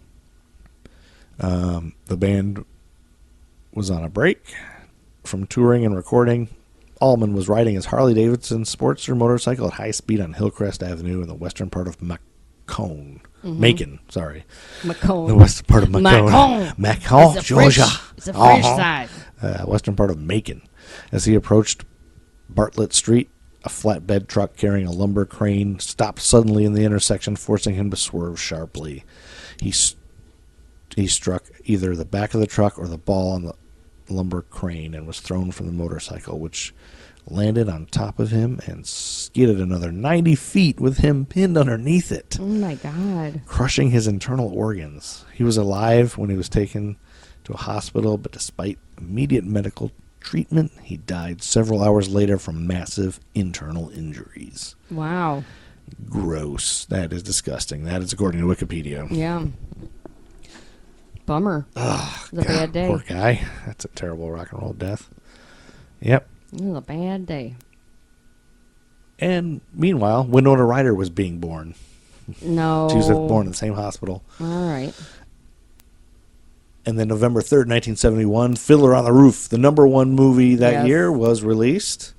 Speaker 4: The band was on a break from touring and recording. Allman was riding his Harley-Davidson Sportster motorcycle at high speed on Hillcrest Avenue in the western part of Macomb. Macon, sorry.
Speaker 3: Macomb.
Speaker 4: The western part of Macomb. Macomb, Georgia.
Speaker 3: It's a French side.
Speaker 4: Western part of Macon. As he approached Bartlett Street, a flatbed truck carrying a lumber crane stopped suddenly in the intersection, forcing him to swerve sharply. He struck either the back of the truck or the ball on the lumber crane and was thrown from the motorcycle, which landed on top of him and skidded another 90 feet with him pinned underneath it.
Speaker 3: Oh, my God.
Speaker 4: Crushing his internal organs. He was alive when he was taken to a hospital, but despite immediate medical treatment, he died several hours later from massive internal injuries.
Speaker 3: Wow.
Speaker 4: Gross. That is disgusting. That is according to Wikipedia.
Speaker 3: Yeah. Bummer.
Speaker 4: Oh,
Speaker 3: it was a bad day.
Speaker 4: Poor guy. That's a terrible rock and roll death. Yep.
Speaker 3: It was a bad day.
Speaker 4: And meanwhile, Winona Ryder was being born.
Speaker 3: No.
Speaker 4: She was born in the same hospital.
Speaker 3: All right.
Speaker 4: And then November 3rd, 1971, Fiddler on the Roof, the number one movie that year, was released.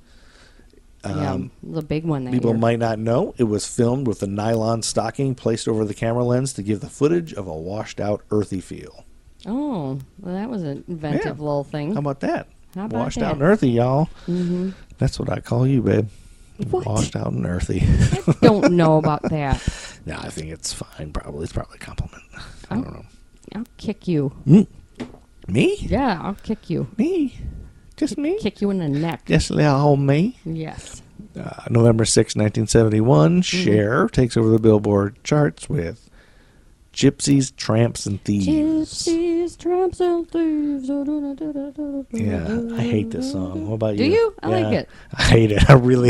Speaker 3: The big one that
Speaker 4: People
Speaker 3: year.
Speaker 4: might not know, it was filmed with a nylon stocking placed over the camera lens to give the footage of a washed-out, earthy feel.
Speaker 3: Oh, well, that was an inventive little thing.
Speaker 4: How about that?
Speaker 3: How about
Speaker 4: Washed
Speaker 3: that?
Speaker 4: out and earthy, y'all.
Speaker 3: Mm-hmm.
Speaker 4: That's what I call you, babe.
Speaker 3: What?
Speaker 4: Washed out and earthy.
Speaker 3: I don't know about that.
Speaker 4: No, I think it's fine. Probably. It's probably a compliment. I don't know.
Speaker 3: I'll kick you.
Speaker 4: Me?
Speaker 3: Yeah, I'll kick you.
Speaker 4: Me? Just me?
Speaker 3: Kick you in the neck.
Speaker 4: Just little old me?
Speaker 3: Yes.
Speaker 4: November 6, 1971, Cher takes over the Billboard charts with Gypsies, Tramps, and Thieves.
Speaker 3: Gypsies, tramps, and thieves.
Speaker 4: Yeah, I hate this song. What about you?
Speaker 3: Do you? I like it.
Speaker 4: I hate it. I really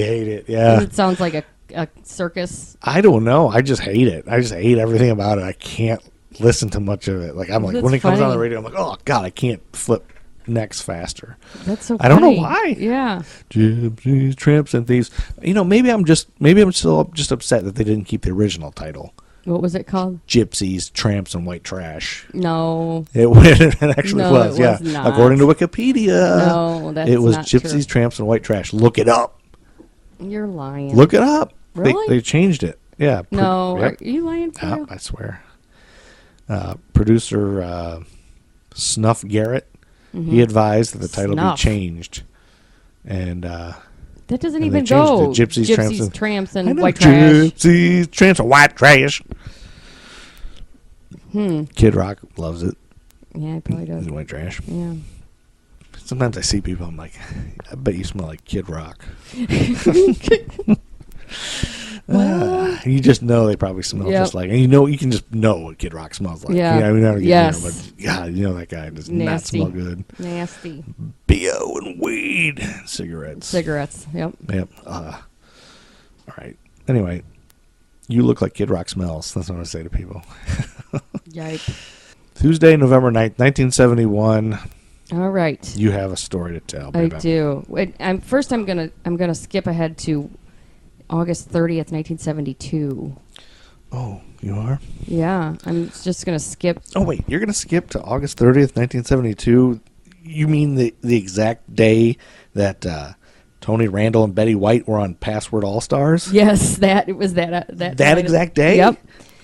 Speaker 4: hate it. Yeah.
Speaker 3: It sounds like a circus.
Speaker 4: I don't know. I just hate it. I just hate everything about it. I can't listen to much of it. Like I'm like,
Speaker 3: That's
Speaker 4: when it comes on
Speaker 3: funny.
Speaker 4: the radio, I'm like, oh God, I can't flip next faster.
Speaker 3: That's so
Speaker 4: I don't know
Speaker 3: funny.
Speaker 4: why.
Speaker 3: Yeah.
Speaker 4: Gypsies, Tramps, and Thieves. You know, maybe I'm still just upset that they didn't keep the original title.
Speaker 3: What was it called?
Speaker 4: Gypsies, Tramps, and White Trash.
Speaker 3: No.
Speaker 4: It actually
Speaker 3: No,
Speaker 4: was.
Speaker 3: it
Speaker 4: Yeah,
Speaker 3: was not.
Speaker 4: according to Wikipedia.
Speaker 3: No, that's
Speaker 4: it was
Speaker 3: not
Speaker 4: Gypsies,
Speaker 3: true.
Speaker 4: Tramps, and White Trash. Look it up.
Speaker 3: You're lying.
Speaker 4: Look it up.
Speaker 3: Really?
Speaker 4: They changed it. Yeah.
Speaker 3: No,
Speaker 4: Yep.
Speaker 3: are you lying for real?
Speaker 4: I swear. Producer Snuff Garrett, he advised that the title
Speaker 3: Snuff.
Speaker 4: be changed, and
Speaker 3: That doesn't
Speaker 4: and
Speaker 3: even
Speaker 4: they changed
Speaker 3: go.
Speaker 4: it to Gypsies,
Speaker 3: Tramps,
Speaker 4: I
Speaker 3: and
Speaker 4: know,
Speaker 3: White Trash.
Speaker 4: Gypsies, Tramps, and White Trash. Kid Rock loves it.
Speaker 3: Yeah, he probably does.
Speaker 4: White Trash.
Speaker 3: Yeah.
Speaker 4: Sometimes I see people, I'm like, I bet you smell like Kid Rock. You just know they probably smell just like, and you can just know what Kid Rock smells like.
Speaker 3: Yeah.
Speaker 4: You know, we never get
Speaker 3: Yes.
Speaker 4: there, but God, you know that guy does
Speaker 3: Nasty.
Speaker 4: not smell good.
Speaker 3: Nasty.
Speaker 4: BO and weed, cigarettes.
Speaker 3: Cigarettes. Yep.
Speaker 4: Yep. All right. Anyway, you look like Kid Rock smells. That's what I say to people.
Speaker 3: Yipe.
Speaker 4: Tuesday, November 9th, 1971.
Speaker 3: All right.
Speaker 4: You have a story to tell,
Speaker 3: I
Speaker 4: baby.
Speaker 3: do. Wait, I'm gonna skip ahead to August 30th, 1972.
Speaker 4: Oh, you are?
Speaker 3: Yeah, I'm just gonna skip.
Speaker 4: Oh, wait. You're going to skip to August 30th, 1972? You mean the exact day that Tony Randall and Betty White were on Password All-Stars?
Speaker 3: Yes, it was that night
Speaker 4: exact day?
Speaker 3: Yep.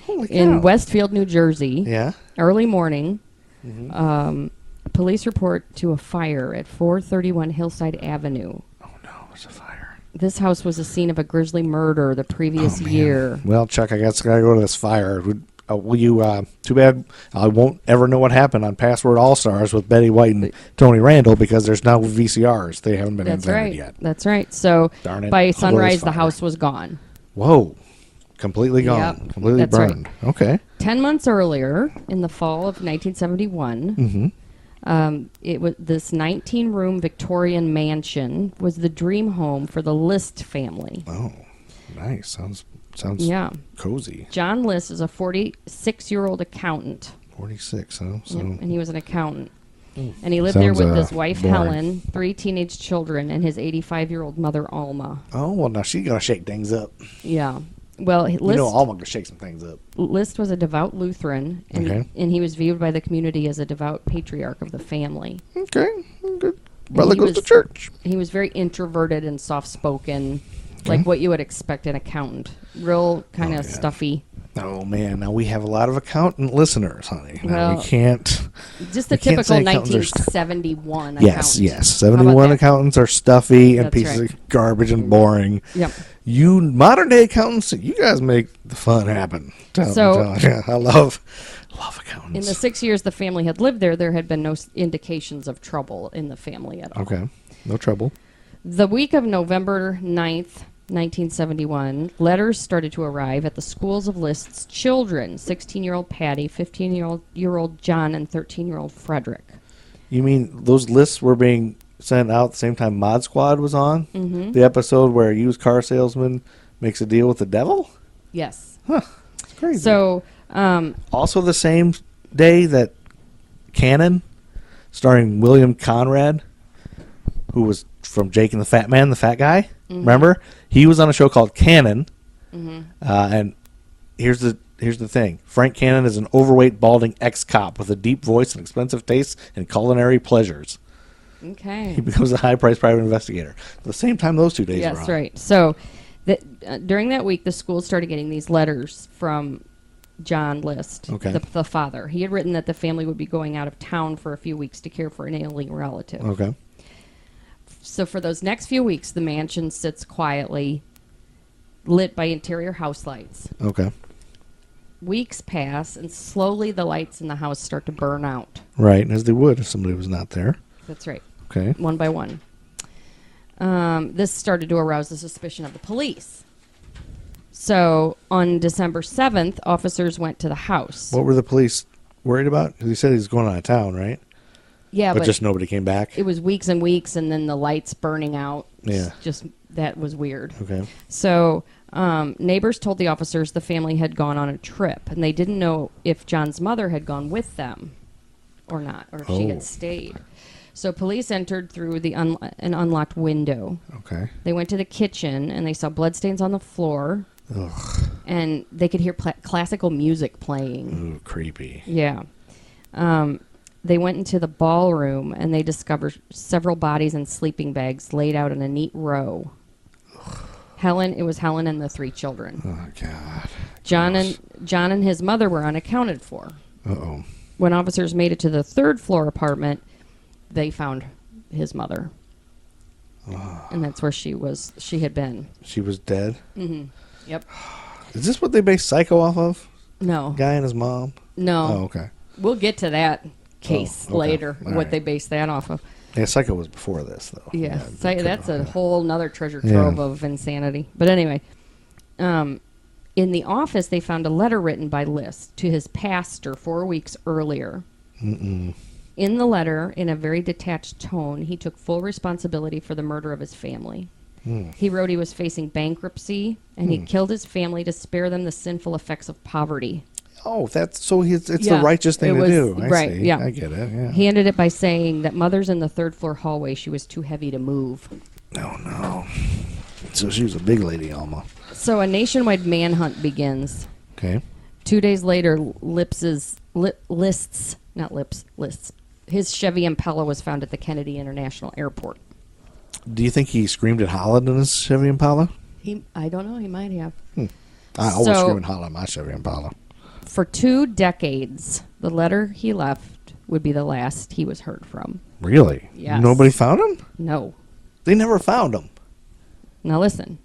Speaker 4: Holy cow.
Speaker 3: In Westfield, New Jersey.
Speaker 4: Yeah?
Speaker 3: Early morning. Police report to a fire at 431 Hillside Avenue.
Speaker 4: Oh, no. There's a fire.
Speaker 3: This house was the scene of a grisly murder the previous year.
Speaker 4: Well, Chuck, I guess I got to go to this fire. Will you, too bad I won't ever know what happened on Password All-Stars with Betty White and Tony Randall because there's no VCRs. They haven't been invented yet.
Speaker 3: That's right. So
Speaker 4: Darn it.
Speaker 3: by
Speaker 4: I'll go to
Speaker 3: sunrise,
Speaker 4: this
Speaker 3: the
Speaker 4: fire.
Speaker 3: house was gone.
Speaker 4: Whoa. Completely gone.
Speaker 3: Yep,
Speaker 4: Completely
Speaker 3: that's
Speaker 4: burned.
Speaker 3: right.
Speaker 4: Okay.
Speaker 3: 10 months earlier, in the fall of 1971, it was this 19-room Victorian mansion was the dream home for the List family.
Speaker 4: Oh, nice. Sounds
Speaker 3: Yeah.
Speaker 4: cozy.
Speaker 3: John List is a 46-year-old accountant.
Speaker 4: 46, huh? So,
Speaker 3: Yep, and he was an accountant. And he lived there
Speaker 4: Sounds,
Speaker 3: with his wife,
Speaker 4: boring.
Speaker 3: Helen, 3 teenage children, and his 85-year-old mother, Alma.
Speaker 4: oh, well, now she's going to shake things up.
Speaker 3: Yeah. Well,
Speaker 4: You know, Alma going to shake some things up.
Speaker 3: List was a devout Lutheran, and,
Speaker 4: Okay.
Speaker 3: and he was viewed by the community as a devout patriarch of the family.
Speaker 4: Okay. Good. Brother
Speaker 3: he
Speaker 4: goes
Speaker 3: was-
Speaker 4: to church.
Speaker 3: He was very introverted and soft-spoken. like what you would expect an accountant. Real kind of stuffy.
Speaker 4: Oh, man. Now, we have a lot of accountant listeners, honey. Now,
Speaker 3: Well,
Speaker 4: we can't...
Speaker 3: Just the typical 1971 accountant.
Speaker 4: Yes. 71 accountants are stuffy and pieces of garbage and boring.
Speaker 3: Yep.
Speaker 4: You modern-day accountants, you guys make the fun happen. I love accountants.
Speaker 3: In the 6 years the family had lived there, there had been no indications of trouble in the family at all.
Speaker 4: Okay. No trouble. The
Speaker 3: week of November 9th, 1971, letters started to arrive at the schools of List's children, 16-year-old Patty, 15-year-old John, and 13-year-old Frederick.
Speaker 4: You mean those lists were being sent out at the same time Mod Squad was on? Mm-hmm. The episode where a used car salesman makes a deal with the devil?
Speaker 3: Yes.
Speaker 4: Huh. It's crazy.
Speaker 3: So,
Speaker 4: also the same day that Cannon, starring William Conrad, who was from Jake and the Fat Man, the fat guy, remember? He was on a show called Cannon, and here's the thing. Frank Cannon is an overweight, balding ex-cop with a deep voice and expensive tastes and culinary pleasures.
Speaker 3: Okay.
Speaker 4: He becomes a high-priced private investigator. At the same time those 2 days were on.
Speaker 3: Yes, right. So during that week, the school started getting these letters from John List, the father. He had written that the family would be going out of town for a few weeks to care for an ailing relative.
Speaker 4: Okay.
Speaker 3: So for those next few weeks, the mansion sits quietly, lit by interior house lights.
Speaker 4: Okay.
Speaker 3: Weeks pass, and slowly the lights in the house start to burn out.
Speaker 4: Right, as they would if somebody was not there.
Speaker 3: That's right.
Speaker 4: Okay.
Speaker 3: One by one. This started to arouse the suspicion of the police. So on December 7th, officers went to the house.
Speaker 4: What were the police worried about? Because he said he was going out of town, right?
Speaker 3: Yeah,
Speaker 4: but just nobody came back?
Speaker 3: It was weeks and weeks, and then the lights burning out.
Speaker 4: Yeah.
Speaker 3: Just, that was weird.
Speaker 4: Okay.
Speaker 3: So neighbors told the officers the family had gone on a trip, and they didn't know if John's mother had gone with them or not, or if she had stayed. So police entered through an unlocked window.
Speaker 4: Okay. They
Speaker 3: went to the kitchen, and they saw bloodstains on the floor.
Speaker 4: Ugh.
Speaker 3: And they could hear classical music playing.
Speaker 4: Ooh, creepy.
Speaker 3: Yeah. They went into the ballroom, and they discovered several bodies and sleeping bags laid out in a neat row. It was Helen and the 3 children.
Speaker 4: Oh, God.
Speaker 3: John and his mother were unaccounted for.
Speaker 4: Uh-oh.
Speaker 3: When officers made it to the 3rd floor apartment, they found his mother. And that's where she had been.
Speaker 4: She was dead?
Speaker 3: Mm-hmm. Yep.
Speaker 4: Is this what they based Psycho off of?
Speaker 3: No.
Speaker 4: Guy and his mom?
Speaker 3: No.
Speaker 4: Oh, okay.
Speaker 3: We'll get to that case later,
Speaker 4: all
Speaker 3: what they based that off of.
Speaker 4: Yeah, Psycho was before this, though.
Speaker 3: Yeah, that's a whole nother treasure trove of insanity. But anyway, in the office, they found a letter written by List to his pastor 4 weeks earlier.
Speaker 4: Mm-mm.
Speaker 3: In the letter, in a very detached tone, he took full responsibility for the murder of his family. He wrote he was facing bankruptcy, and he killed his family to spare them the sinful effects of poverty.
Speaker 4: Oh, it's the righteous thing to do. I see.
Speaker 3: Yeah.
Speaker 4: I get it, yeah.
Speaker 3: He ended it by saying that mother's in the 3rd floor hallway. She was too heavy to move.
Speaker 4: Oh, no. So she was a big lady, Alma.
Speaker 3: So a nationwide manhunt begins.
Speaker 4: Okay.
Speaker 3: 2 days later, his Chevy Impala was found at the Kennedy International Airport.
Speaker 4: Do you think he screamed and hollered in his Chevy Impala?
Speaker 3: I don't know. He might have.
Speaker 4: I always scream and holler in my Chevy Impala.
Speaker 3: For 2 decades, the letter he left would be the last he was heard from.
Speaker 4: Really?
Speaker 3: Yes.
Speaker 4: Nobody found him?
Speaker 3: No.
Speaker 4: They never found him.
Speaker 3: Now listen.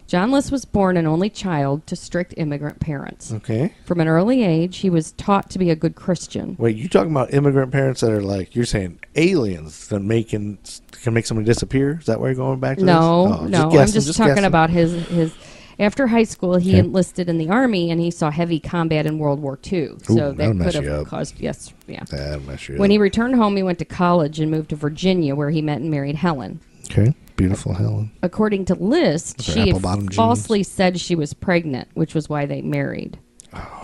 Speaker 3: John List was born an only child to strict immigrant parents.
Speaker 4: Okay.
Speaker 3: From an early age, he was taught to be a good Christian.
Speaker 4: Wait, you talking about immigrant parents that are like, you're saying aliens that can make somebody disappear? Is that where you're going back to
Speaker 3: No,
Speaker 4: this?
Speaker 3: no. I'm just talking about his... After high school, he enlisted in the Army, and he saw heavy combat in World War II. So that could have caused... Yes, yeah.
Speaker 4: That'll mess you up.
Speaker 3: When he returned home, he went to college and moved to Virginia, where he met and married Helen.
Speaker 4: Okay. Beautiful Helen.
Speaker 3: According to List, she falsely said she was pregnant, which was why they married. Oh.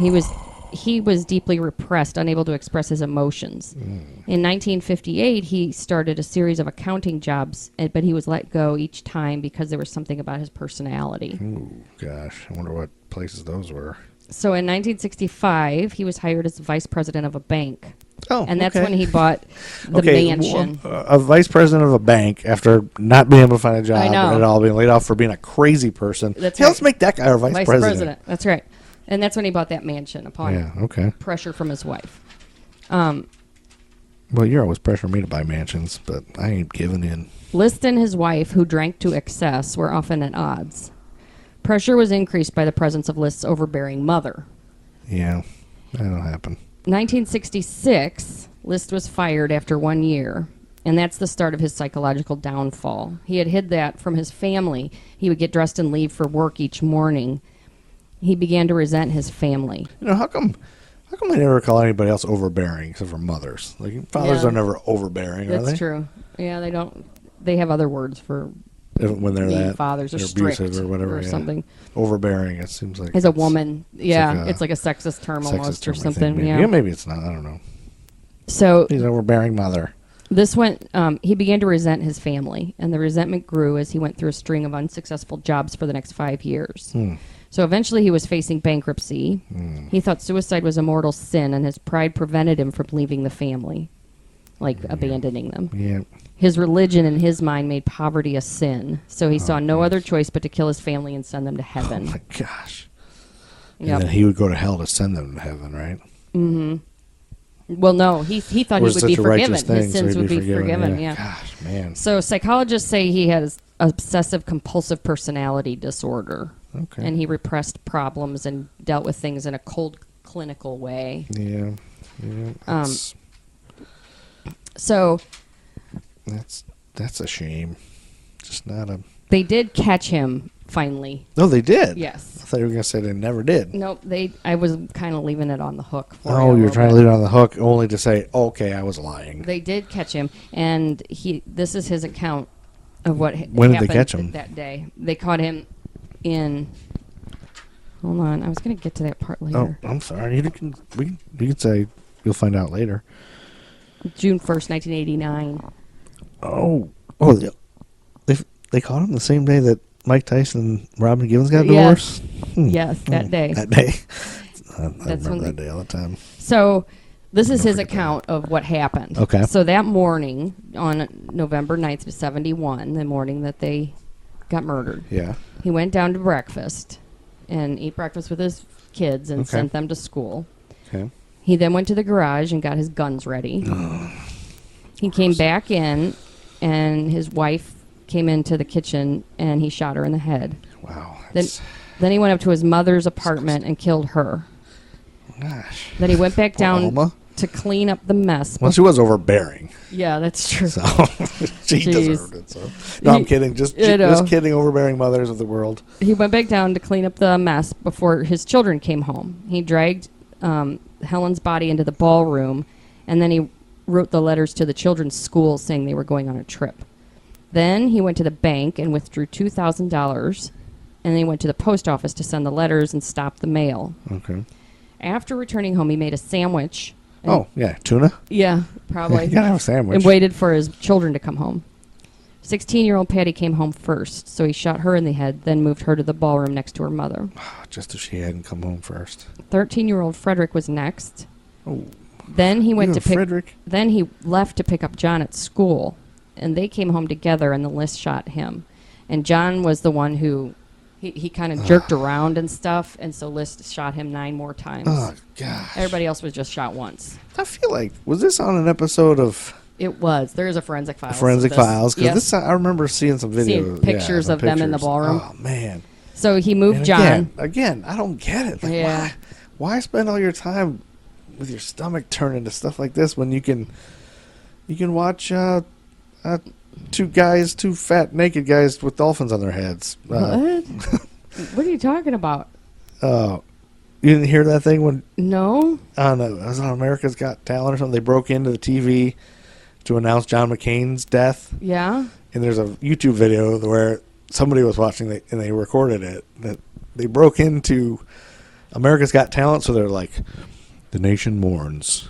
Speaker 3: He was deeply repressed, unable to express his emotions. In 1958, he started a series of accounting jobs, but he was let go each time because there was something about his personality.
Speaker 4: Ooh, gosh. I wonder what places those were.
Speaker 3: So in 1965, he was hired as vice president of a bank.
Speaker 4: Oh,
Speaker 3: and that's
Speaker 4: okay.
Speaker 3: when he bought the mansion.
Speaker 4: A vice president of a bank after not being able to find a job
Speaker 3: I know.
Speaker 4: and all being laid off for being a crazy person.
Speaker 3: That's
Speaker 4: Hey,
Speaker 3: right.
Speaker 4: let's make that guy our vice president.
Speaker 3: That's right. And that's when he bought that mansion upon
Speaker 4: pressure
Speaker 3: from his wife.
Speaker 4: Well, you're always pressuring me to buy mansions, but I ain't giving in.
Speaker 3: List and his wife, who drank to excess, were often at odds. Pressure was increased by the presence of List's overbearing mother.
Speaker 4: Yeah, that'll happen.
Speaker 3: 1966, List was fired after 1 year, and that's the start of his psychological downfall. He had hid that from his family. He would get dressed and leave for work each morning. He began to resent his family.
Speaker 4: You know, how come they never call anybody else overbearing except for mothers? Like, fathers are never overbearing, are they?
Speaker 3: That's true. Yeah, they don't. They have other words for
Speaker 4: when they're
Speaker 3: being
Speaker 4: that
Speaker 3: fathers, or
Speaker 4: they're
Speaker 3: strict
Speaker 4: abusive or whatever,
Speaker 3: something.
Speaker 4: Overbearing, it seems like.
Speaker 3: As a woman,
Speaker 4: it's
Speaker 3: like a sexist term almost, or
Speaker 4: I
Speaker 3: something.
Speaker 4: think,
Speaker 3: Yeah,
Speaker 4: maybe it's not. I don't know.
Speaker 3: So
Speaker 4: He's an overbearing mother.
Speaker 3: this went. He began to resent his family, and the resentment grew as he went through a string of unsuccessful jobs for the next 5 years. So eventually he was facing bankruptcy. He thought suicide was a mortal sin, and his pride prevented him from leaving the family, like abandoning them.
Speaker 4: Yeah.
Speaker 3: His religion, in his mind, made poverty a sin. So he saw no other choice but to kill his family and send them to heaven.
Speaker 4: Oh, my gosh.
Speaker 3: Yep.
Speaker 4: And then he would go to hell to send them to heaven, right?
Speaker 3: Well, no, he thought he
Speaker 4: Was
Speaker 3: would
Speaker 4: such
Speaker 3: be
Speaker 4: a righteous
Speaker 3: forgiven.
Speaker 4: thing,
Speaker 3: His
Speaker 4: so
Speaker 3: sins
Speaker 4: he'd
Speaker 3: would
Speaker 4: be
Speaker 3: be forgiven, yeah.
Speaker 4: Gosh, man.
Speaker 3: So psychologists say he has obsessive-compulsive personality disorder.
Speaker 4: Okay.
Speaker 3: And he repressed problems and dealt with things in a cold, clinical way.
Speaker 4: Yeah.
Speaker 3: So
Speaker 4: That's a shame. Just not a...
Speaker 3: they did catch him, finally.
Speaker 4: No, they did?
Speaker 3: Yes.
Speaker 4: I thought you were going to say they never did.
Speaker 3: Nope, I was kind of leaving it on the hook for
Speaker 4: Oh,
Speaker 3: you
Speaker 4: you're trying to leave it on the hook only to say, okay, I was lying.
Speaker 3: They did catch him, and this is his account of what
Speaker 4: When did
Speaker 3: happened
Speaker 4: they catch him?
Speaker 3: that day. They caught him in... Hold on, I was going to get to that part later.
Speaker 4: Oh, I'm sorry. You can say you'll find out later.
Speaker 3: June 1st, 1989.
Speaker 4: Oh, they caught him the same day that Mike Tyson and Robin Givens got divorced?
Speaker 3: Yes, that day.
Speaker 4: That day. I
Speaker 3: That's
Speaker 4: remember
Speaker 3: when
Speaker 4: that day all the time.
Speaker 3: So this is his account of what happened.
Speaker 4: Okay.
Speaker 3: So that morning, on November 9th, 71, the morning that they got murdered,
Speaker 4: Yeah.
Speaker 3: he went down to breakfast and ate breakfast with his kids and sent them to school.
Speaker 4: Okay.
Speaker 3: He then went to the garage and got his guns ready. He came back in, and his wife came into the kitchen, and he shot her in the head.
Speaker 4: Wow.
Speaker 3: Then he went up to his mother's apartment and killed her.
Speaker 4: Gosh.
Speaker 3: Then he went back down
Speaker 4: Alma?
Speaker 3: to clean up the mess.
Speaker 4: Well, she was overbearing.
Speaker 3: Yeah, that's true.
Speaker 4: So she deserved it. So no, I'm kidding. Just kidding. Overbearing mothers of the world.
Speaker 3: He went back down to clean up the mess before his children came home. He dragged Helen's body into the ballroom, and then he wrote the letters to the children's school saying they were going on a trip. Then he went to the bank and withdrew $2,000, and then he went to the post office to send the letters and stop the mail.
Speaker 4: Okay.
Speaker 3: After returning home, he made a sandwich.
Speaker 4: Oh, yeah. Tuna?
Speaker 3: Yeah, probably.
Speaker 4: You gotta have a sandwich.
Speaker 3: And waited for his children to come home. 16-year-old Patty came home first, so he shot her in the head, then moved her to the ballroom next to her mother.
Speaker 4: Just as she hadn't come home first.
Speaker 3: 13-year-old Frederick was next.
Speaker 4: Oh.
Speaker 3: Then he went to pick.
Speaker 4: Frederick?
Speaker 3: Then he left to pick up John at school, and they came home together. And the list shot him, and John was the one who he kind of jerked around and stuff, and so List shot him 9 more times.
Speaker 4: Oh gosh!
Speaker 3: Everybody else was just shot once.
Speaker 4: I feel like was this on an episode of
Speaker 3: It was. There is a Forensic Files.
Speaker 4: Forensic Files? Because
Speaker 3: Yes.
Speaker 4: this I remember seeing some videos,
Speaker 3: Seeing pictures of them in the ballroom.
Speaker 4: Oh man!
Speaker 3: So he moved
Speaker 4: And
Speaker 3: John.
Speaker 4: Again, I don't get it. Like,
Speaker 3: Yeah.
Speaker 4: why spend all your time with your stomach turning to stuff like this when you can watch two fat naked guys with dolphins on their heads?
Speaker 3: What? What are you talking about?
Speaker 4: You didn't hear that thing when
Speaker 3: No.
Speaker 4: I don't know, it was on America's Got Talent or something. They broke into the TV to announce John McCain's death.
Speaker 3: Yeah.
Speaker 4: And there's a YouTube video where somebody was watching it and they recorded it. That they broke into America's Got Talent, so they're like, the nation mourns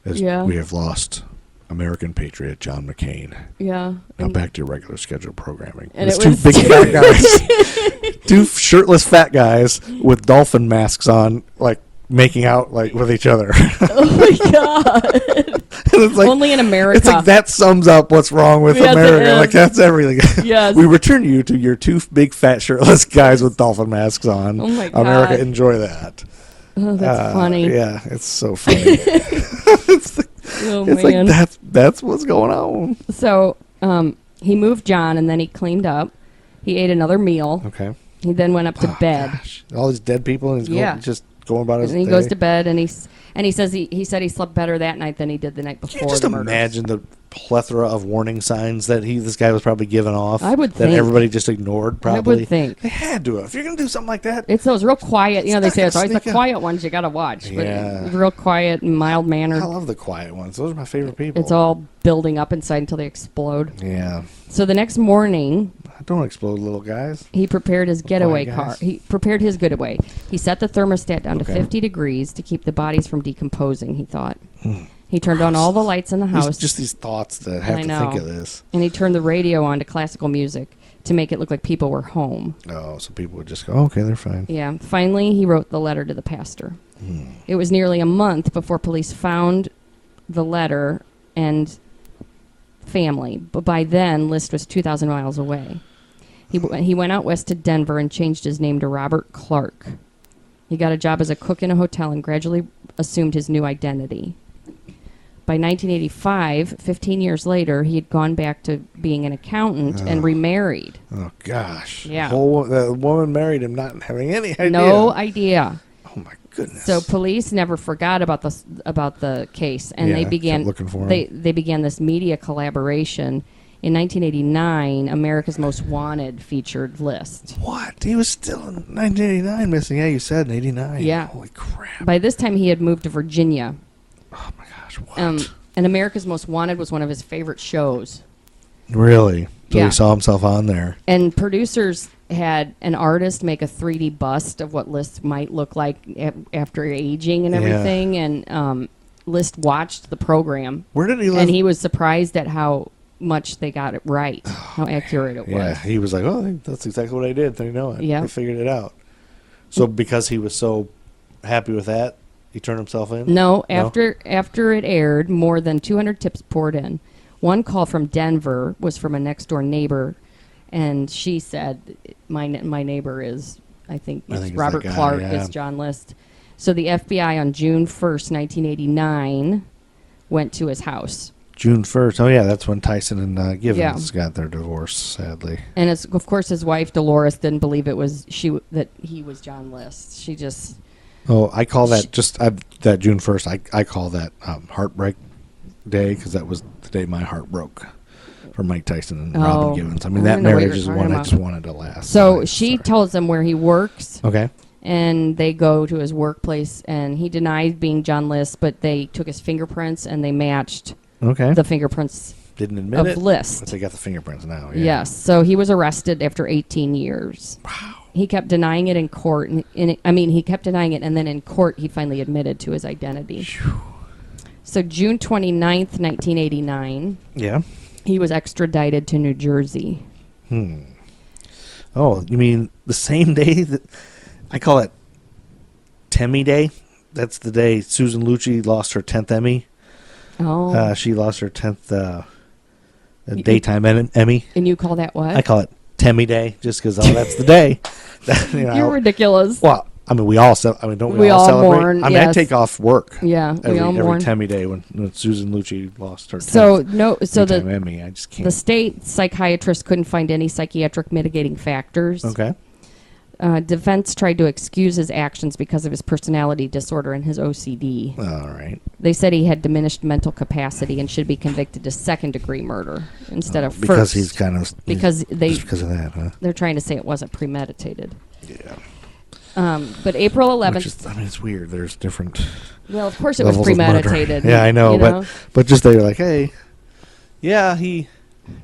Speaker 4: as we have lost American patriot John McCain.
Speaker 3: Yeah.
Speaker 4: Now back to your regular scheduled programming.
Speaker 3: And
Speaker 4: It's
Speaker 3: it
Speaker 4: two
Speaker 3: was
Speaker 4: big fat guys. Two shirtless fat guys with dolphin masks on, like making out like with each other.
Speaker 3: Oh my god!
Speaker 4: It's like,
Speaker 3: only in America.
Speaker 4: It's like that sums up what's wrong with America. Like that's everything.
Speaker 3: Yes.
Speaker 4: We return you to your two big fat shirtless guys with dolphin masks on.
Speaker 3: Oh my god!
Speaker 4: America, enjoy that.
Speaker 3: Oh, that's funny.
Speaker 4: Yeah, it's so funny. It's
Speaker 3: man.
Speaker 4: Like that's what's going on.
Speaker 3: So he moved John, and then he cleaned up. He ate another meal.
Speaker 4: Okay.
Speaker 3: He then went up to bed.
Speaker 4: Gosh. All these dead people, and he's just going about his day.
Speaker 3: And he goes to bed, and he says he said he slept better that night than he did the night before.
Speaker 4: Can you just imagine the plethora of warning signs that this guy was probably giving off?
Speaker 3: I would
Speaker 4: that
Speaker 3: think.
Speaker 4: Everybody just ignored. Probably.
Speaker 3: I would think
Speaker 4: they had to. If you're gonna do something like that,
Speaker 3: it's those real quiet. You know, they say it's always the
Speaker 4: sneak
Speaker 3: quiet ones you gotta watch.
Speaker 4: Yeah.
Speaker 3: But real quiet and mild mannered.
Speaker 4: I love the quiet ones. Those are my favorite people.
Speaker 3: It's all building up inside until they explode.
Speaker 4: Yeah.
Speaker 3: So the next morning,
Speaker 4: don't explode, little guys.
Speaker 3: he prepared his getaway
Speaker 4: quiet
Speaker 3: car.
Speaker 4: guys.
Speaker 3: He prepared his getaway. He set the thermostat down to 50 degrees to keep the bodies from decomposing, he thought. He turned on all the lights in the house.
Speaker 4: Just these thoughts that have to think of this.
Speaker 3: And he turned the radio on to classical music to make it look like people were home.
Speaker 4: Oh, so people would just go, okay, they're fine.
Speaker 3: Yeah. Finally, he wrote the letter to the pastor. It was nearly a month before police found the letter and family. But by then, List was 2,000 miles away. He went out west to Denver and changed his name to Robert Clark. He got a job as a cook in a hotel and gradually assumed his new identity. By 1985, 15 years later, he had gone back to being an accountant and remarried.
Speaker 4: Oh, gosh.
Speaker 3: Yeah.
Speaker 4: The woman married him not having any idea.
Speaker 3: No idea.
Speaker 4: Oh, my goodness.
Speaker 3: So police never forgot about the case, and they began
Speaker 4: looking for him.
Speaker 3: They began this media collaboration. In 1989, America's Most Wanted featured List.
Speaker 4: What? He was still in 1989 missing. Yeah, you said in 89.
Speaker 3: Yeah.
Speaker 4: Holy crap.
Speaker 3: By this time, he had moved to Virginia.
Speaker 4: Oh, my gosh. What?
Speaker 3: And America's Most Wanted was one of his favorite shows.
Speaker 4: Really? So
Speaker 3: Yeah.
Speaker 4: he saw himself on there.
Speaker 3: And producers had an artist make a 3D bust of what List might look like after aging and everything. And List watched the program.
Speaker 4: Where did he live?
Speaker 3: And he was surprised at how much they got it right, how accurate it was.
Speaker 4: Yeah, he was like, oh, that's exactly what I did. They know it.
Speaker 3: Yeah.
Speaker 4: They figured it out. So because he was so happy with that, he turned himself in?
Speaker 3: No, after it aired, more than 200 tips poured in. One call from Denver was from a next-door neighbor, and she said, my neighbor is, I think it's Robert Clark, it's John List. So the FBI on June 1st, 1989, went to his house.
Speaker 4: June 1st. Oh, yeah, that's when Tyson and Givens got their divorce, sadly.
Speaker 3: And of course his wife, Dolores, didn't believe that he was John List. She just...
Speaker 4: Oh, I call that that June 1st, I call that Heartbreak Day, because that was the day my heart broke for Mike Tyson and Robin Givens. I mean, that marriage is one I just wanted to last.
Speaker 3: So she tells him where he works.
Speaker 4: Okay.
Speaker 3: And they go to his workplace, and he denied being John List, but they took his fingerprints, and they matched the fingerprints
Speaker 4: Didn't admit it,
Speaker 3: List.
Speaker 4: but they got the fingerprints now. Yeah.
Speaker 3: Yes. So he was arrested after 18 years.
Speaker 4: Wow.
Speaker 3: He kept denying it in court. He kept denying it, and then in court, he finally admitted to his identity.
Speaker 4: Whew.
Speaker 3: So June 29th, 1989, he was extradited to New Jersey.
Speaker 4: Oh, you mean the same day that... I call it Temmy Day. That's the day Susan Lucci lost her 10th Emmy.
Speaker 3: Oh.
Speaker 4: She lost her 10th daytime Emmy.
Speaker 3: And you call that what?
Speaker 4: I call it Temmy Day just because that's the day.
Speaker 3: You're ridiculous.
Speaker 4: Well, I mean, don't we all celebrate?
Speaker 3: Mourn,
Speaker 4: I mean, I take off work.
Speaker 3: Yeah, we all mourn.
Speaker 4: Every Temmy Day when Susan Lucci lost her 10th daytime Emmy. I just can't.
Speaker 3: The state psychiatrist couldn't find any psychiatric mitigating factors.
Speaker 4: Okay.
Speaker 3: Defense tried to excuse his actions because of his personality disorder and his OCD.
Speaker 4: All right.
Speaker 3: They said he had diminished mental capacity and should be convicted of second-degree murder instead of first.
Speaker 4: Because he's kind of...
Speaker 3: Because
Speaker 4: of that, huh?
Speaker 3: They're trying to say it wasn't premeditated.
Speaker 4: Yeah.
Speaker 3: But April 11th...
Speaker 4: it's weird. There's different...
Speaker 3: Well, of course it was premeditated.
Speaker 4: Yeah, I know, but just they were like, hey, yeah, he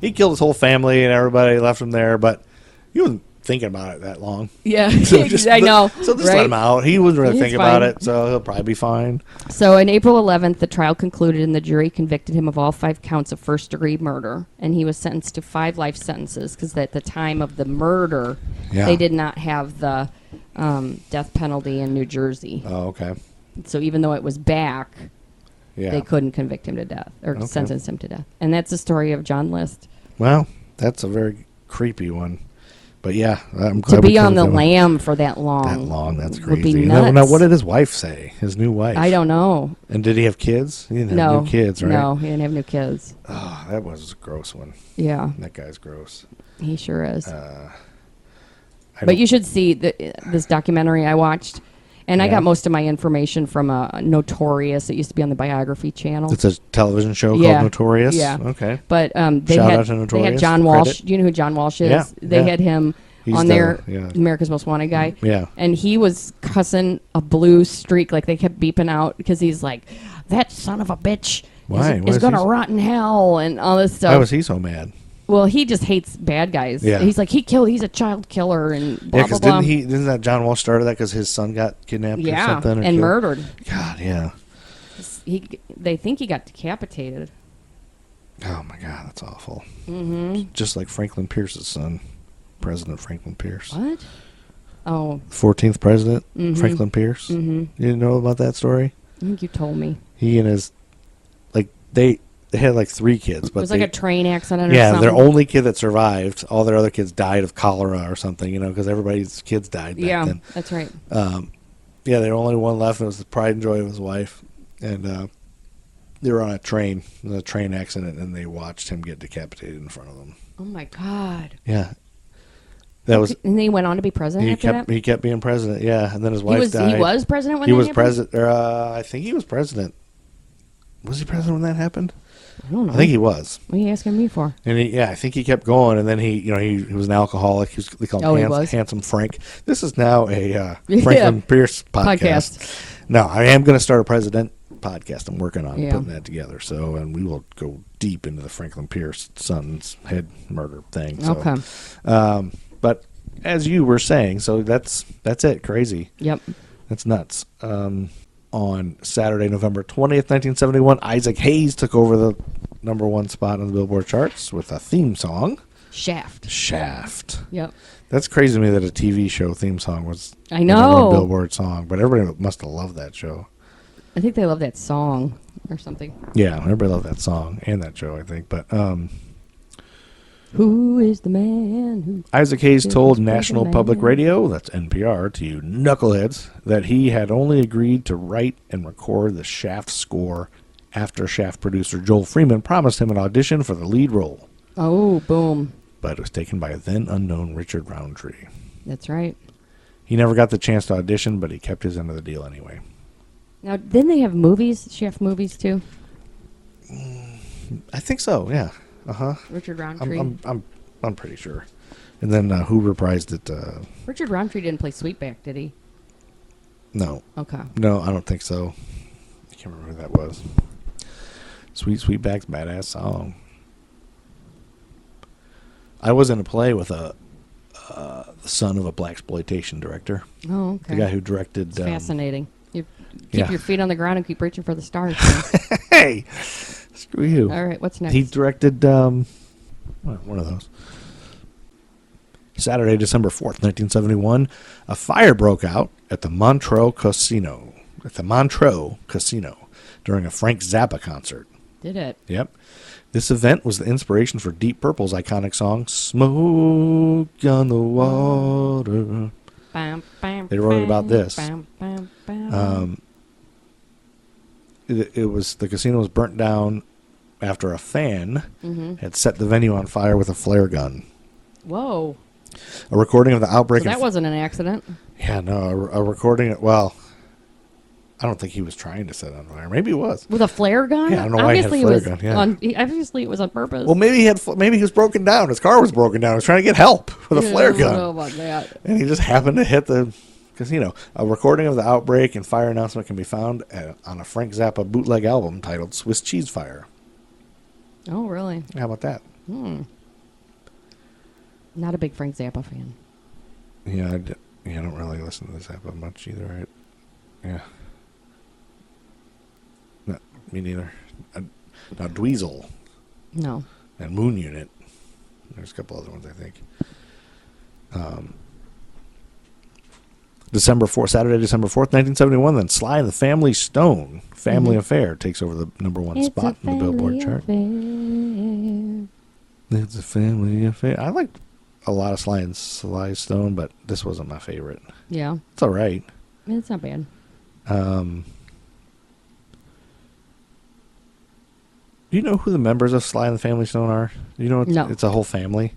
Speaker 4: killed his whole family and everybody left him there, but he wasn't thinking about it that long.
Speaker 3: Yeah,
Speaker 4: so
Speaker 3: I know.
Speaker 4: So just let him out. He wasn't really thinking about it, so he'll probably be fine.
Speaker 3: So on April 11th, the trial concluded and the jury convicted him of all 5 counts of first-degree murder, and he was sentenced to 5 life sentences because at the time of the murder, they did not have the death penalty in New Jersey.
Speaker 4: Oh, okay.
Speaker 3: So even though it was back,
Speaker 4: Yeah.
Speaker 3: they couldn't convict him to death or
Speaker 4: Okay.
Speaker 3: sentence him to death. And that's the story of John List.
Speaker 4: Well, that's a very creepy one. But yeah, I'm
Speaker 3: To
Speaker 4: glad we
Speaker 3: be on
Speaker 4: covered
Speaker 3: the
Speaker 4: that one.
Speaker 3: lam for that long.
Speaker 4: That long, that's
Speaker 3: would
Speaker 4: crazy.
Speaker 3: be
Speaker 4: And now,
Speaker 3: nuts.
Speaker 4: what did his wife say? His new wife?
Speaker 3: I don't know.
Speaker 4: And did he have kids? He didn't have
Speaker 3: No.
Speaker 4: new kids, right?
Speaker 3: No, he didn't have new kids.
Speaker 4: Oh, that was a gross one.
Speaker 3: Yeah,
Speaker 4: That guy's gross.
Speaker 3: he sure is.
Speaker 4: I
Speaker 3: But
Speaker 4: don't-
Speaker 3: you should see this documentary I watched. And I
Speaker 4: Yeah.
Speaker 3: got most of my information from a Notorious. It used to be on the Biography channel.
Speaker 4: It's a television show
Speaker 3: Yeah.
Speaker 4: called Notorious?
Speaker 3: Yeah.
Speaker 4: Okay.
Speaker 3: But
Speaker 4: Shout out to
Speaker 3: they had
Speaker 4: Notorious.
Speaker 3: John Walsh.
Speaker 4: Credit.
Speaker 3: Do you know who John Walsh is?
Speaker 4: Yeah,
Speaker 3: They
Speaker 4: yeah.
Speaker 3: had him
Speaker 4: He's
Speaker 3: on
Speaker 4: the-
Speaker 3: there,
Speaker 4: yeah.
Speaker 3: America's Most Wanted guy.
Speaker 4: Yeah.
Speaker 3: And he was cussing a blue streak. Like, they kept beeping out because he's like, that son of a bitch
Speaker 4: Why? Why
Speaker 3: is
Speaker 4: is
Speaker 3: going to
Speaker 4: he so-
Speaker 3: rot in hell and all this stuff.
Speaker 4: Why was he so mad?
Speaker 3: Well, he just hates bad guys.
Speaker 4: Yeah.
Speaker 3: He's like, he's a child killer and blah,
Speaker 4: Yeah,
Speaker 3: blah,
Speaker 4: because
Speaker 3: blah.
Speaker 4: didn't that John Walsh started that because his son got kidnapped or
Speaker 3: Yeah,
Speaker 4: something? Or
Speaker 3: and
Speaker 4: killed?
Speaker 3: murdered.
Speaker 4: God, yeah.
Speaker 3: They think he got decapitated.
Speaker 4: Oh, my God, that's awful. Mm-hmm. Just like Franklin Pierce's son, President Franklin Pierce.
Speaker 3: What? Oh,
Speaker 4: 14th president, Franklin Pierce.
Speaker 3: mm-hmm.
Speaker 4: You didn't know about that story?
Speaker 3: I think you told me.
Speaker 4: He and his, like, they had like 3 kids, but
Speaker 3: It was like a train accident or
Speaker 4: yeah,
Speaker 3: something.
Speaker 4: their only kid that survived. All their other kids died of cholera or something, because everybody's kids died back
Speaker 3: Yeah,
Speaker 4: then.
Speaker 3: that's right.
Speaker 4: Yeah, there only one left. It was the pride and joy of his wife, and they were on a train, accident, and they watched him get decapitated in front of them.
Speaker 3: Oh, my God.
Speaker 4: Yeah, that was.
Speaker 3: And then he went on to be president after that?
Speaker 4: He kept being president. Yeah, and then his wife died.
Speaker 3: He was president when
Speaker 4: He
Speaker 3: that
Speaker 4: was
Speaker 3: happened?
Speaker 4: president. I think he was president. Was he president when that happened?
Speaker 3: I don't know.
Speaker 4: I think he was.
Speaker 3: What are you asking me for?
Speaker 4: And I think he kept going, and then he was an alcoholic. They called him
Speaker 3: he was?
Speaker 4: Handsome Frank. This is now a Franklin Pierce podcast. No, I am going to start a president podcast. I'm working on putting that together. So, and we will go deep into the Franklin Pierce son's head murder thing. So,
Speaker 3: Okay.
Speaker 4: but as you were saying, so that's it. Crazy.
Speaker 3: Yep.
Speaker 4: That's nuts. On Saturday, November 20th, 1971, Isaac Hayes took over the #1 spot on the Billboard charts with a theme song, Shaft.
Speaker 3: Yep.
Speaker 4: That's crazy to me that a TV show theme song was
Speaker 3: I
Speaker 4: the
Speaker 3: know.
Speaker 4: #1 Billboard song, but everybody must have loved that show.
Speaker 3: I think they love that song or something.
Speaker 4: Yeah, everybody loved that song and that show, I think. But
Speaker 3: Who is the man who...
Speaker 4: Isaac Hayes told
Speaker 3: Who's the
Speaker 4: National
Speaker 3: man?
Speaker 4: Public Radio, that's NPR, to you knuckleheads, that he had only agreed to write and record the Shaft score after Shaft producer Joel Freeman promised him an audition for the lead role.
Speaker 3: Oh, boom.
Speaker 4: But it was taken by then unknown Richard Roundtree.
Speaker 3: That's right.
Speaker 4: He never got the chance to audition, but he kept his end of the deal anyway.
Speaker 3: Now, didn't they have movies, Chef movies, too?
Speaker 4: I think so, yeah. Uh-huh.
Speaker 3: Richard Roundtree.
Speaker 4: I'm pretty sure. And then who reprised it?
Speaker 3: Richard Roundtree didn't play Sweetback, did he?
Speaker 4: No.
Speaker 3: Okay.
Speaker 4: No, I don't think so. I can't remember who that was. Sweetback's badass song. I was in a play with the son of a blaxploitation director.
Speaker 3: Oh, okay.
Speaker 4: The guy who directed...
Speaker 3: It's fascinating. You keep
Speaker 4: yeah.
Speaker 3: your feet on the ground and keep reaching for the stars. Man.
Speaker 4: Hey! Screw you.
Speaker 3: All right, what's next?
Speaker 4: He directed one of those. Saturday, December 4th, 1971, a fire broke out at the Montreux Casino. During a Frank Zappa concert.
Speaker 3: Did it?
Speaker 4: Yep. This event was the inspiration for Deep Purple's iconic song, Smoke on the Water. They wrote about this. It was the casino was burnt down after a fan had set the venue on fire with a flare gun.
Speaker 3: Whoa.
Speaker 4: A recording of the outbreak.
Speaker 3: So that wasn't an accident.
Speaker 4: Yeah, no, a recording. Well, I don't think he was trying to set it on fire. Maybe he was.
Speaker 3: With a flare gun?
Speaker 4: Yeah, I don't know why he had a flare gun. Yeah.
Speaker 3: Obviously, it was on purpose.
Speaker 4: Well, maybe he was broken down. His car was broken down. He was trying to get help with a flare
Speaker 3: I don't know
Speaker 4: gun,
Speaker 3: about that.
Speaker 4: and he just happened to hit the casino. A recording of the outbreak and fire announcement can be found on a Frank Zappa bootleg album titled "Swiss Cheese Fire."
Speaker 3: Oh, really?
Speaker 4: How about that?
Speaker 3: Not a big Frank Zappa fan.
Speaker 4: Yeah, I don't really listen to Zappa much either. Right? Yeah. No, me neither. Now, Dweezil
Speaker 3: No.
Speaker 4: and Moon Unit. There's a couple other ones, I think. Saturday, December 4th, 1971, then Sly and the Family Stone, Family Affair, takes over the number one spot in the Billboard chart. It's a family affair. I liked a lot of Sly Stone, but this wasn't my favorite.
Speaker 3: Yeah.
Speaker 4: It's all right.
Speaker 3: It's not bad.
Speaker 4: Do you know who the members of Sly and the Family Stone are? You know, it's a whole family.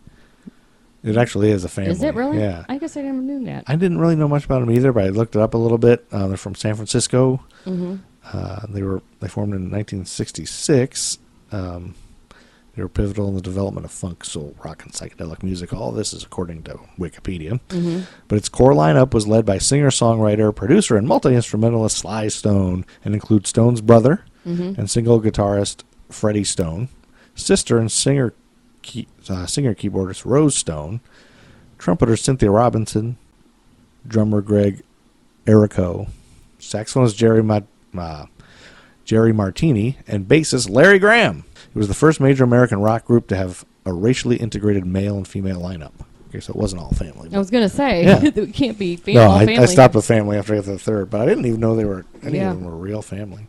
Speaker 4: It actually is a family.
Speaker 3: Is it really?
Speaker 4: Yeah.
Speaker 3: I guess I never knew that.
Speaker 4: I didn't really know much about them either, but I looked it up a little bit. They're from San Francisco.
Speaker 3: Mm-hmm.
Speaker 4: They formed in 1966. They were pivotal in the development of funk, soul, rock, and psychedelic music. All this is according to Wikipedia.
Speaker 3: Mm-hmm.
Speaker 4: But its core lineup was led by singer-songwriter, producer, and multi-instrumentalist Sly Stone, and includes Stone's brother and single guitarist Freddie Stone, sister and singer-keyboardist Rose Stone, trumpeter Cynthia Robinson, drummer Greg Errico, saxophonist Jerry Martini, and bassist Larry Graham. It was the first major American rock group to have a racially integrated male and female lineup. Okay, so it wasn't all family.
Speaker 3: I was going to say, it can't be
Speaker 4: family. I stopped with family after I got to the third, but I didn't even know any of them were real family.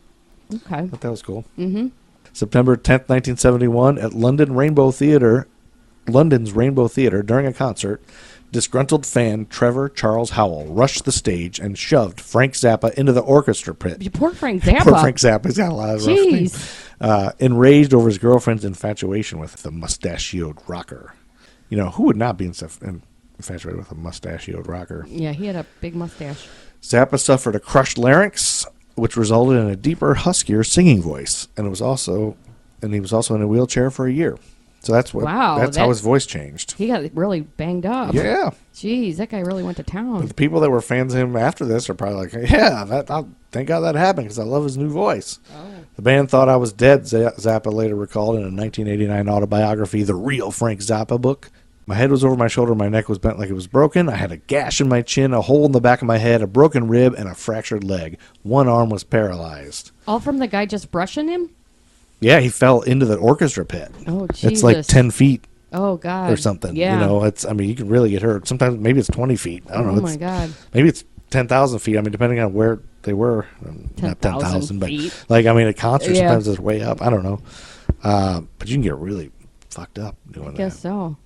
Speaker 3: Okay.
Speaker 4: I thought that was cool.
Speaker 3: Mm-hmm.
Speaker 4: September 10th, 1971, at London's Rainbow Theatre, during a concert, disgruntled fan Trevor Charles Howell rushed the stage and shoved Frank Zappa into the orchestra pit.
Speaker 3: Poor Frank Zappa.
Speaker 4: Poor Frank Zappa. He's got a lot of rough things. Enraged over his girlfriend's infatuation with the mustachioed rocker. You know, who would not be infatuated with a mustachioed rocker?
Speaker 3: Yeah, he had a big mustache.
Speaker 4: Zappa suffered a crushed larynx, which resulted in a deeper, huskier singing voice, and he was also in a wheelchair for a year. So that's how his voice changed.
Speaker 3: He got really banged up.
Speaker 4: Yeah.
Speaker 3: Jeez, that guy really went to town.
Speaker 4: But the people that were fans of him after this are probably like, thank God that happened because I love his new voice. Oh. The band thought I was dead, Zappa later recalled in a 1989 autobiography, The Real Frank Zappa book. My head was over my shoulder, my neck was bent like it was broken. I had a gash in my chin, a hole in the back of my head, a broken rib, and a fractured leg. One arm was paralyzed.
Speaker 3: All from the guy just brushing him?
Speaker 4: Yeah, he fell into the orchestra pit.
Speaker 3: Oh, Jesus.
Speaker 4: It's like 10 feet.
Speaker 3: Oh, God.
Speaker 4: Or something.
Speaker 3: Yeah.
Speaker 4: You know, you can really get hurt. Sometimes maybe it's 20 feet. I don't know.
Speaker 3: Oh, my God.
Speaker 4: Maybe it's 10,000 feet. I mean, depending on where they were. Not 10,000, but at concerts, sometimes it's way up. I don't know. But you can get really fucked up doing that.
Speaker 3: I guess so.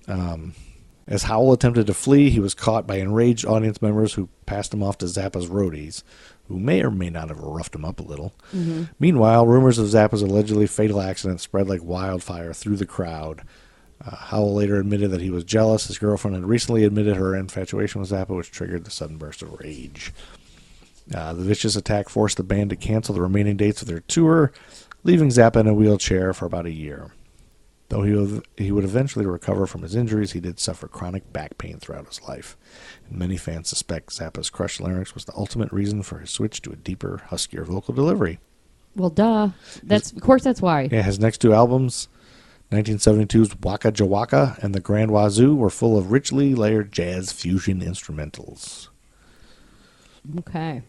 Speaker 4: As Howell attempted to flee, he was caught by enraged audience members who passed him off to Zappa's roadies, who may or may not have roughed him up a little. Mm-hmm. Meanwhile, rumors of Zappa's allegedly fatal accident spread like wildfire through the crowd. Howell later admitted that he was jealous. His girlfriend had recently admitted her infatuation with Zappa, which triggered the sudden burst of rage. The vicious attack forced the band to cancel the remaining dates of their tour, leaving Zappa in a wheelchair for about a year. Though he would eventually recover from his injuries, he did suffer chronic back pain throughout his life. And many fans suspect Zappa's crushed larynx was the ultimate reason for his switch to a deeper, huskier vocal delivery.
Speaker 3: Well, duh. Of course that's why.
Speaker 4: Yeah, his next two albums, 1972's Waka Jawaka and The Grand Wazoo, were full of richly layered jazz fusion instrumentals.
Speaker 3: Okay.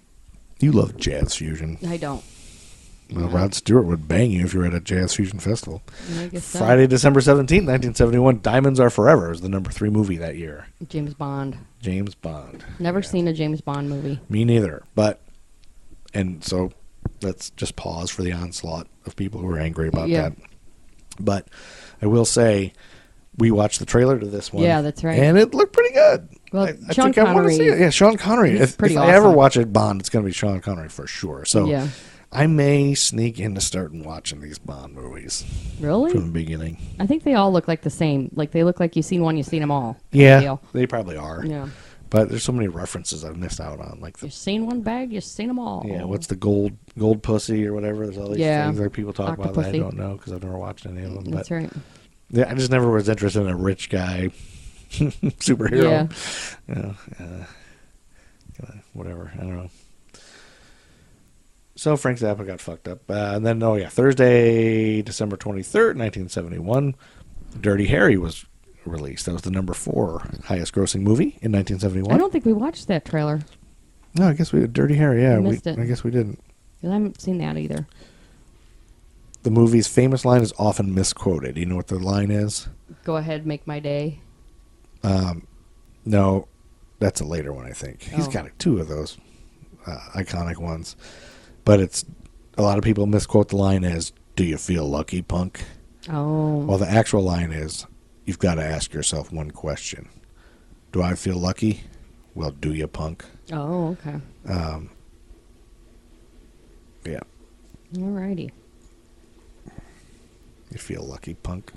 Speaker 4: You love jazz fusion.
Speaker 3: I don't.
Speaker 4: Well, Rod Stewart would bang you if you were at a jazz fusion festival.
Speaker 3: I guess so.
Speaker 4: Friday, December 17th, 1971, Diamonds Are Forever was the number 3 movie that year.
Speaker 3: James Bond.
Speaker 4: Never
Speaker 3: seen a James Bond movie.
Speaker 4: Me neither. And so let's just pause for the onslaught of people who are angry about that. But I will say, we watched the trailer to this one.
Speaker 3: Yeah, that's right.
Speaker 4: And it looked pretty good.
Speaker 3: Well,
Speaker 4: I think I want to see it. Yeah, Sean Connery. If
Speaker 3: awesome.
Speaker 4: I ever watch a Bond, it's going to be Sean Connery for sure. So
Speaker 3: yeah.
Speaker 4: I may sneak into starting watching these Bond movies.
Speaker 3: Really?
Speaker 4: From the beginning.
Speaker 3: I think they all look like the same. Like, they look like you've seen one, you've seen them all.
Speaker 4: Yeah, they probably are.
Speaker 3: Yeah.
Speaker 4: But there's so many references I've missed out on. Like
Speaker 3: you've seen one bag, you've seen them all.
Speaker 4: Yeah, what's the gold pussy or whatever? There's all these things that people talk about that I don't know because I've never watched any of them.
Speaker 3: That's right.
Speaker 4: Yeah, I just never was interested in a rich guy superhero. Whatever. I don't know. So Frank Zappa got fucked up. And then, Thursday, December 23rd, 1971, Dirty Harry was released. That was the number 4 highest grossing movie in 1971.
Speaker 3: I don't think we watched that trailer.
Speaker 4: No, I guess we did. Dirty Harry, yeah.
Speaker 3: I
Speaker 4: guess we didn't.
Speaker 3: I haven't seen that either.
Speaker 4: The movie's famous line is often misquoted. You know what the line is?
Speaker 3: Go ahead, make my day.
Speaker 4: No. That's a later one, I think. He's got two of those iconic ones. But it's a lot of people misquote the line as, "Do you feel lucky, punk?"
Speaker 3: Oh.
Speaker 4: Well, the actual line is, you've got to ask yourself one question. Do I feel lucky? Well, do you, punk?
Speaker 3: Oh, okay.
Speaker 4: Yeah.
Speaker 3: Alrighty.
Speaker 4: You feel lucky, punk.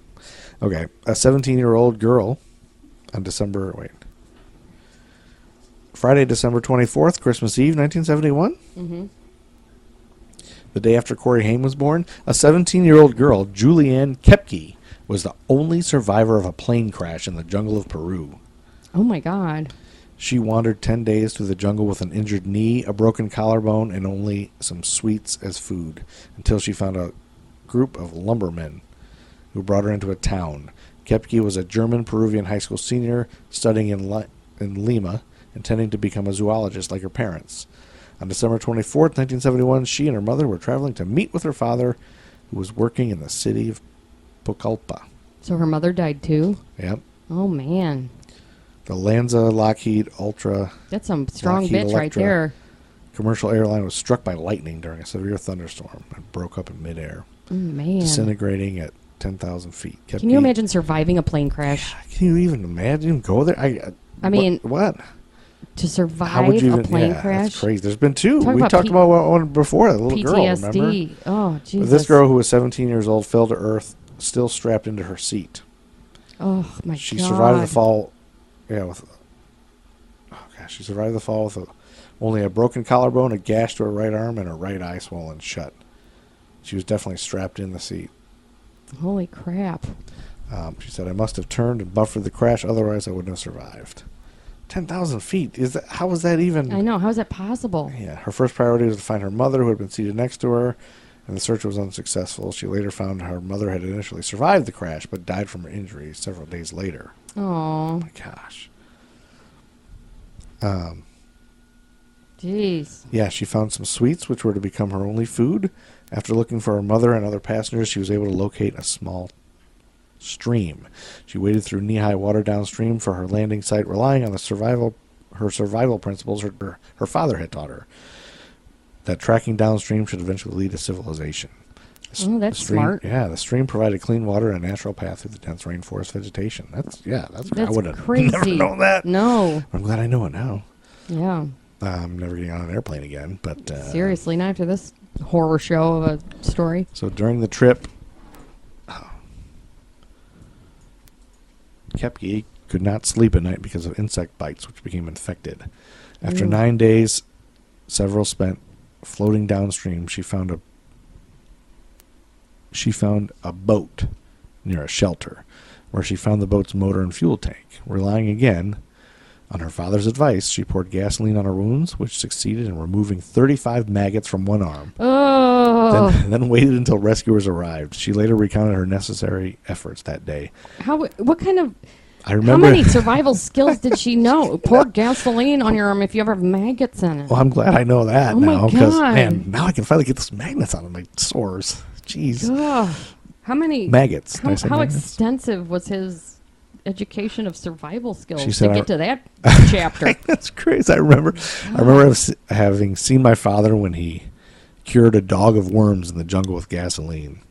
Speaker 4: Okay. A 17-year-old girl on Friday, December 24th, Christmas Eve, 1971. Mm-hmm. The day after Corey Haim was born, a 17-year-old girl, Julianne Kepke, was the only survivor of a plane crash in the jungle of Peru.
Speaker 3: Oh, my God.
Speaker 4: She wandered 10 days through the jungle with an injured knee, a broken collarbone, and only some sweets as food, until she found a group of lumbermen who brought her into a town. Kepke was a German-Peruvian high school senior studying in Lima, intending to become a zoologist like her parents. On December 24th, 1971, she and her mother were traveling to meet with her father, who was working in the city of Pucallpa.
Speaker 3: So her mother died too?
Speaker 4: Yep.
Speaker 3: Oh, man.
Speaker 4: The Lanza Lockheed Ultra...
Speaker 3: That's some strong
Speaker 4: Lockheed
Speaker 3: bitch right there.
Speaker 4: Commercial airline was struck by lightning during a severe thunderstorm and broke up in midair,
Speaker 3: man.
Speaker 4: disintegrating at 10,000 feet.
Speaker 3: Can you imagine surviving a plane crash?
Speaker 4: Can you even imagine? Go there?
Speaker 3: I mean...
Speaker 4: What?
Speaker 3: To survive a plane crash?
Speaker 4: That's crazy. There's been two. We talked about one before, the little
Speaker 3: PTSD.
Speaker 4: girl, remember?
Speaker 3: Oh, Jesus.
Speaker 4: This girl who was 17 years old fell to earth, still strapped into her seat.
Speaker 3: Oh, my God.
Speaker 4: She survived the fall... Yeah, she survived the fall with only a broken collarbone, a gash to her right arm, and her right eye swollen shut. She was definitely strapped in the seat.
Speaker 3: Holy crap.
Speaker 4: She said, "I must have turned and buffered the crash, otherwise I wouldn't have survived." 10,000 feet. How is that even...
Speaker 3: I know. How is that possible?
Speaker 4: Yeah. Her first priority was to find her mother, who had been seated next to her, and the search was unsuccessful. She later found her mother had initially survived the crash, but died from her injuries several days later.
Speaker 3: Oh
Speaker 4: my gosh.
Speaker 3: Jeez.
Speaker 4: Yeah, she found some sweets, which were to become her only food. After looking for her mother and other passengers, she was able to locate a small stream. She waded through knee-high water downstream for her landing site, relying on her survival principles her father had taught her, that tracking downstream should eventually lead to civilization.
Speaker 3: That's smart.
Speaker 4: Yeah, the stream provided clean water and a natural path through the dense rainforest vegetation. That's I would have never known that.
Speaker 3: No.
Speaker 4: I'm glad I know it now.
Speaker 3: Yeah.
Speaker 4: I'm never getting on an airplane again, but...
Speaker 3: Seriously, not after this horror show of a story.
Speaker 4: So during the trip, Kepke could not sleep at night because of insect bites, which became infected. After 9 days, several spent floating downstream, she found a boat near a shelter, where she found the boat's motor and fuel tank. Relying again on her father's advice, she poured gasoline on her wounds, which succeeded in removing 35 maggots from one arm.
Speaker 3: Oh!
Speaker 4: Then waited until rescuers arrived. She later recounted her necessary efforts that day.
Speaker 3: What kind of...
Speaker 4: I remember.
Speaker 3: How many survival skills did she know? Pour gasoline on your arm if you ever have maggots in it.
Speaker 4: Well, I'm glad I know that now, because,
Speaker 3: God.
Speaker 4: man, now I can finally get those magnets out of my sores. Jeez.
Speaker 3: Ugh. How many...
Speaker 4: Maggots.
Speaker 3: How extensive was his education of survival skills
Speaker 4: she said,
Speaker 3: to get to that chapter?
Speaker 4: That's crazy. I remember having seen my father when he cured a dog of worms in the jungle with gasoline.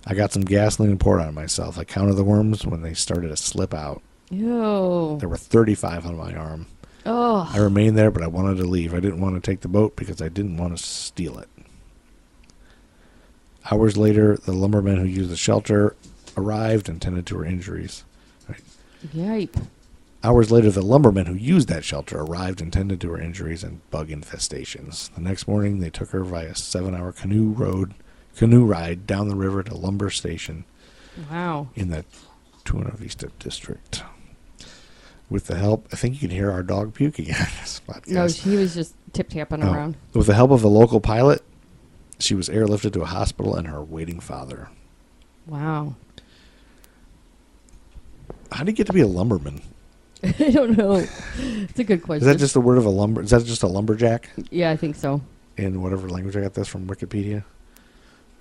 Speaker 4: I got some gasoline and poured on myself. I counted the worms when they started to slip out.
Speaker 3: Ew.
Speaker 4: There were 35 on my arm.
Speaker 3: Oh.
Speaker 4: I remained there, but I wanted to leave. I didn't want to take the boat because I didn't want to steal it. Hours later, the lumbermen who used the shelter arrived and tended to her injuries. Right.
Speaker 3: Yipe.
Speaker 4: Hours later, the lumbermen who used that shelter arrived and tended to her injuries and bug infestations. The next morning, they took her via a 7-hour canoe ride down the river to Lumber Station.
Speaker 3: Wow.
Speaker 4: In the Buena Vista district. With the help, I think you can hear our dog puking on this podcast.
Speaker 3: No, he was just tip-tapping around.
Speaker 4: With the help of a local pilot, she was airlifted to a hospital and her waiting father.
Speaker 3: Wow.
Speaker 4: How do you get to be a lumberman?
Speaker 3: I don't know. It's a good question.
Speaker 4: Is that just the word of a is that just a lumberjack?
Speaker 3: Yeah, I think so.
Speaker 4: In whatever language I got this from Wikipedia.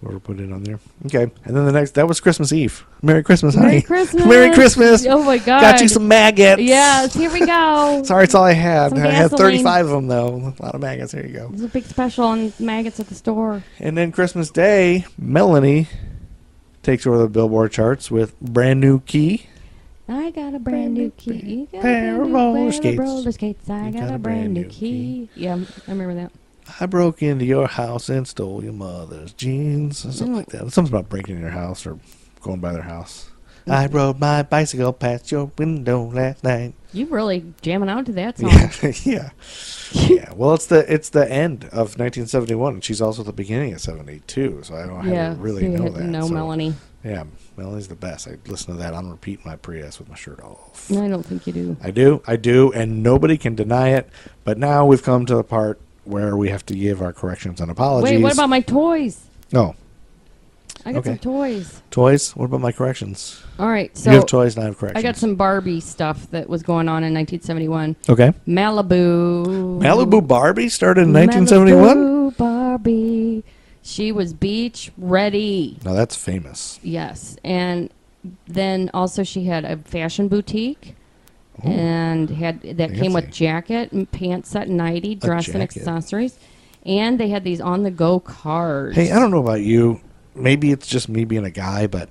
Speaker 4: Whoever put it on there. Okay. And then that was Christmas Eve. Merry Christmas, honey.
Speaker 3: Merry Christmas.
Speaker 4: Merry Christmas.
Speaker 3: Oh, my God.
Speaker 4: Got you some maggots.
Speaker 3: Yes, here we go.
Speaker 4: Sorry, it's all I had.
Speaker 3: Some
Speaker 4: I had
Speaker 3: gasoline.
Speaker 4: 35 of them, though. A lot of maggots. Here you go.
Speaker 3: There's a big special on maggots at the store.
Speaker 4: And then Christmas Day, Melanie takes over the Billboard charts with Brand New Key.
Speaker 3: I got a brand new key. You got
Speaker 4: Pair
Speaker 3: a
Speaker 4: of
Speaker 3: brand new
Speaker 4: roller
Speaker 3: pair of
Speaker 4: skates.
Speaker 3: roller skates. I got a brand new key. Yeah, I remember that.
Speaker 4: I broke into your house and stole your mother's jeans. Or something like that. Something about breaking in your house or going by their house. I rode my bicycle past your window last night.
Speaker 3: You really jamming out to that song.
Speaker 4: Yeah. Yeah. Well, it's the end of 1971, and she's also the beginning of 72, so I don't have to really know that.
Speaker 3: No,
Speaker 4: so,
Speaker 3: Melanie.
Speaker 4: Yeah, Melanie's the best. I listen to that on repeat in my Prius with my shirt off.
Speaker 3: I don't think you do.
Speaker 4: I do, and nobody can deny it. But now we've come to the part where we have to give our corrections and apologies.
Speaker 3: Wait, what about my toys?
Speaker 4: Oh.
Speaker 3: I got some toys.
Speaker 4: Toys? What about my corrections?
Speaker 3: All right, so
Speaker 4: you have toys and I have corrections.
Speaker 3: I got some Barbie stuff that was going on in 1971.
Speaker 4: Okay.
Speaker 3: Malibu
Speaker 4: Barbie started in 1971?
Speaker 3: Malibu Barbie. She was beach ready.
Speaker 4: Now that's famous.
Speaker 3: Yes, and then also she had a fashion boutique.
Speaker 4: Ooh.
Speaker 3: And came with jacket and pants set, nightie, dress and accessories. And they had these on-the-go cars.
Speaker 4: Hey, I don't know about you. Maybe it's just me being a guy, but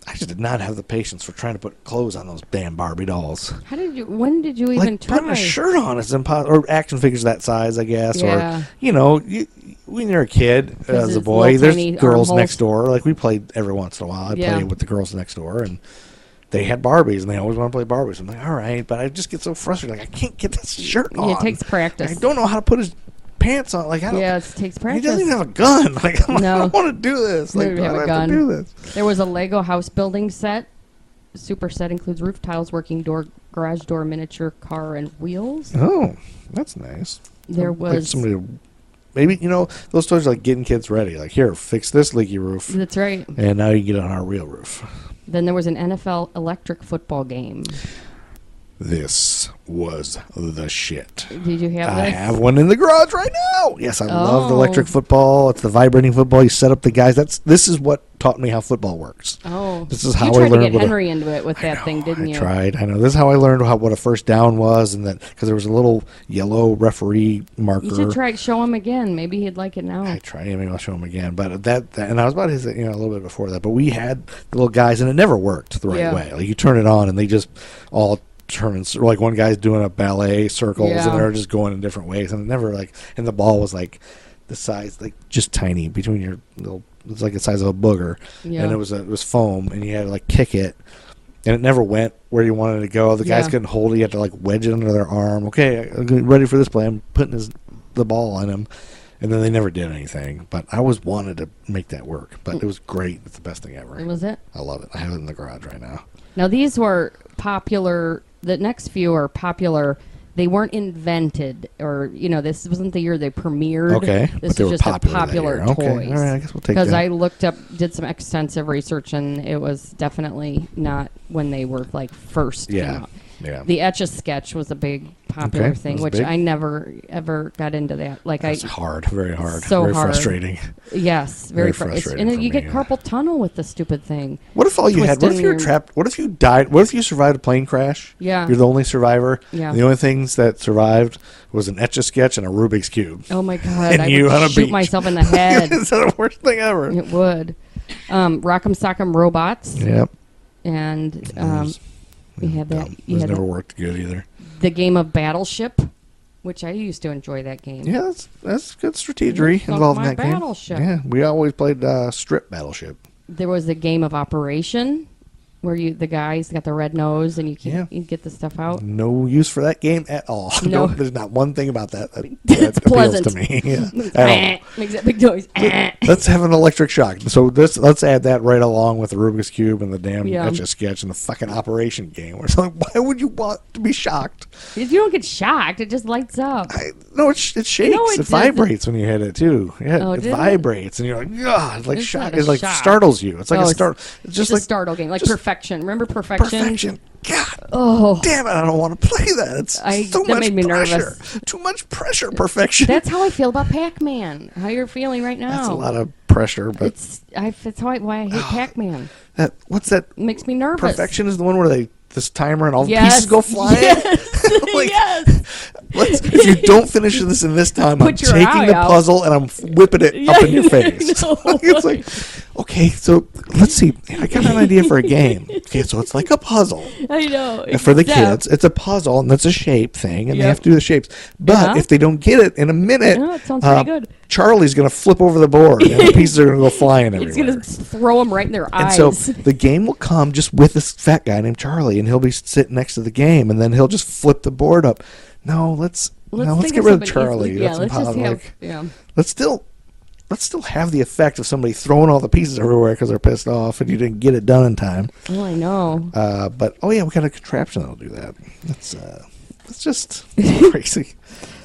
Speaker 4: I just did not have the patience for trying to put clothes on those damn Barbie dolls.
Speaker 3: When did you even try?
Speaker 4: Putting a shirt on is impossible. Or action figures that size, I guess.
Speaker 3: Yeah.
Speaker 4: Or, when you're a kid, as a boy, there's girls next door. Like, we played every once in a while. I played with the girls next door, and they had Barbies, and they always want to play Barbies. I'm like, all right, but I just get so frustrated. Like, I can't get this shirt on.
Speaker 3: Yeah, it takes practice.
Speaker 4: I don't know how to put his pants on. Like, I don't.
Speaker 3: Yeah, it takes practice.
Speaker 4: He doesn't even have a gun. Like, I don't want to do this. Like,
Speaker 3: I
Speaker 4: have
Speaker 3: a gun.
Speaker 4: to do this.
Speaker 3: There was a Lego house building set. Super set includes roof tiles, working door, garage door, miniature car, and wheels.
Speaker 4: Oh, that's nice.
Speaker 3: There
Speaker 4: like
Speaker 3: was
Speaker 4: somebody. Maybe, those toys are like getting kids ready. Like, here, fix this leaky roof.
Speaker 3: That's right.
Speaker 4: And now you can get it on our real roof.
Speaker 3: Then there was an NFL electric football game.
Speaker 4: This was the shit.
Speaker 3: Did you have this?
Speaker 4: I have one in the garage right now. Yes, I love the electric football. It's the vibrating football. You set up the guys. This is what taught me how football works.
Speaker 3: Oh.
Speaker 4: This is how
Speaker 3: you
Speaker 4: I
Speaker 3: tried
Speaker 4: learned
Speaker 3: to get Henry into it with that thing, didn't you?
Speaker 4: I tried. I know. This is how I learned what a first down was, and that because there was a little yellow referee marker.
Speaker 3: You should try show him again. Maybe he'd like it now.
Speaker 4: I tried. Maybe I'll show him again. But that and I was about his, a little bit before that. But we had the little guys, and it never worked the right way. Like, you turn it on, and they just all turn. Like, one guy's doing a ballet circles, and they're just going in different ways, and it never and the ball was like the size, like just tiny between your little. It's like the size of a booger, and it was foam, and you had to like kick it, and it never went where you wanted it to go. The guys couldn't hold it; you had to like wedge it under their arm. Okay, I'm ready for this play. I'm putting the ball on him, and then they never did anything. But I always wanted to make that work. But it was great. It's the best thing ever.
Speaker 3: Was it?
Speaker 4: I love it. I have it in the garage right now.
Speaker 3: Now these were popular. The next few are popular. They weren't invented, or this wasn't the year they premiered.
Speaker 4: Okay,
Speaker 3: this was just a popular toy.
Speaker 4: Okay, all right, I guess we'll take that.
Speaker 3: Because I did some extensive research, and it was definitely not when they were like first. Came out.
Speaker 4: Yeah.
Speaker 3: The Etch-a-Sketch was a big popular thing, which I never ever got into that. Like
Speaker 4: It's hard, very hard,
Speaker 3: so
Speaker 4: very
Speaker 3: hard.
Speaker 4: Frustrating.
Speaker 3: Yes, very frustrating. And you get carpal tunnel with the stupid thing.
Speaker 4: What if all you had? What if you're trapped? What if you died? What if you survived a plane crash?
Speaker 3: Yeah,
Speaker 4: you're the only survivor.
Speaker 3: Yeah,
Speaker 4: the only things that survived was an Etch-a-Sketch and a Rubik's cube.
Speaker 3: Oh my God!
Speaker 4: And
Speaker 3: I would shoot myself in the head.
Speaker 4: Is that the worst thing ever?
Speaker 3: It would. Rock'em Sock'em Robots.
Speaker 4: Yep.
Speaker 3: And we had that.
Speaker 4: It never worked good either.
Speaker 3: The game of Battleship, which I used to enjoy that game.
Speaker 4: Yeah, that's good strategy involved in that
Speaker 3: Battleship.
Speaker 4: game. Yeah, we always played Strip Battleship.
Speaker 3: There was a game of Operation, where the guys got the red nose and you get the stuff out.
Speaker 4: No use for that game at all.
Speaker 3: No.
Speaker 4: There's not one thing about that
Speaker 3: it's
Speaker 4: appeals
Speaker 3: pleasant
Speaker 4: to me. Yeah.
Speaker 3: Makes that big noise.
Speaker 4: Let's have an electric shock. So let's add that right along with the Rubik's Cube and the damn Etch-a-Sketch and the fucking Operation game. Where it's like, why would you want to be shocked?
Speaker 3: If you don't get shocked, it just lights up.
Speaker 4: No, it shakes.
Speaker 3: No,
Speaker 4: it vibrates when you hit it too. Yeah, it vibrates, and you're like, God, like shock. It like startles you. It's like It's just like
Speaker 3: a startle game, like Perfection. Remember Perfection?
Speaker 4: God.
Speaker 3: Oh.
Speaker 4: Damn it! I don't want to play that. It's so much
Speaker 3: made me
Speaker 4: pressure.
Speaker 3: nervous.
Speaker 4: Too much pressure. Perfection.
Speaker 3: That's how I feel about Pac-Man. How you're feeling right now?
Speaker 4: That's a lot of pressure. But
Speaker 3: that's why I hate Pac-Man.
Speaker 4: What's that?
Speaker 3: It makes me nervous.
Speaker 4: Perfection is the one where this timer and all the pieces go flying.
Speaker 3: Yes.
Speaker 4: Like,
Speaker 3: yes.
Speaker 4: If you don't finish this in this time, I'm taking the puzzle and I'm whipping it up in your face. It's like, okay, so let's see. I got an idea for a game. Okay, so it's like a puzzle.
Speaker 3: I know.
Speaker 4: For the kids, it's a puzzle, and that's a shape thing, and they have to do the shapes. But if they don't get it in a minute,
Speaker 3: it sounds pretty good.
Speaker 4: Charlie's going to flip over the board, and the pieces are going to go flying everywhere.
Speaker 3: He's going to throw them right in their eyes.
Speaker 4: And so the game will come just with this fat guy named Charlie, and he'll be sitting next to the game, and then he'll just flip the board up. No, let's get rid of Charlie. Let's still have the effect of somebody throwing all the pieces everywhere because they're pissed off and you didn't get it done in time.
Speaker 3: Oh, I know.
Speaker 4: But we got a contraption that'll do that. It's just crazy.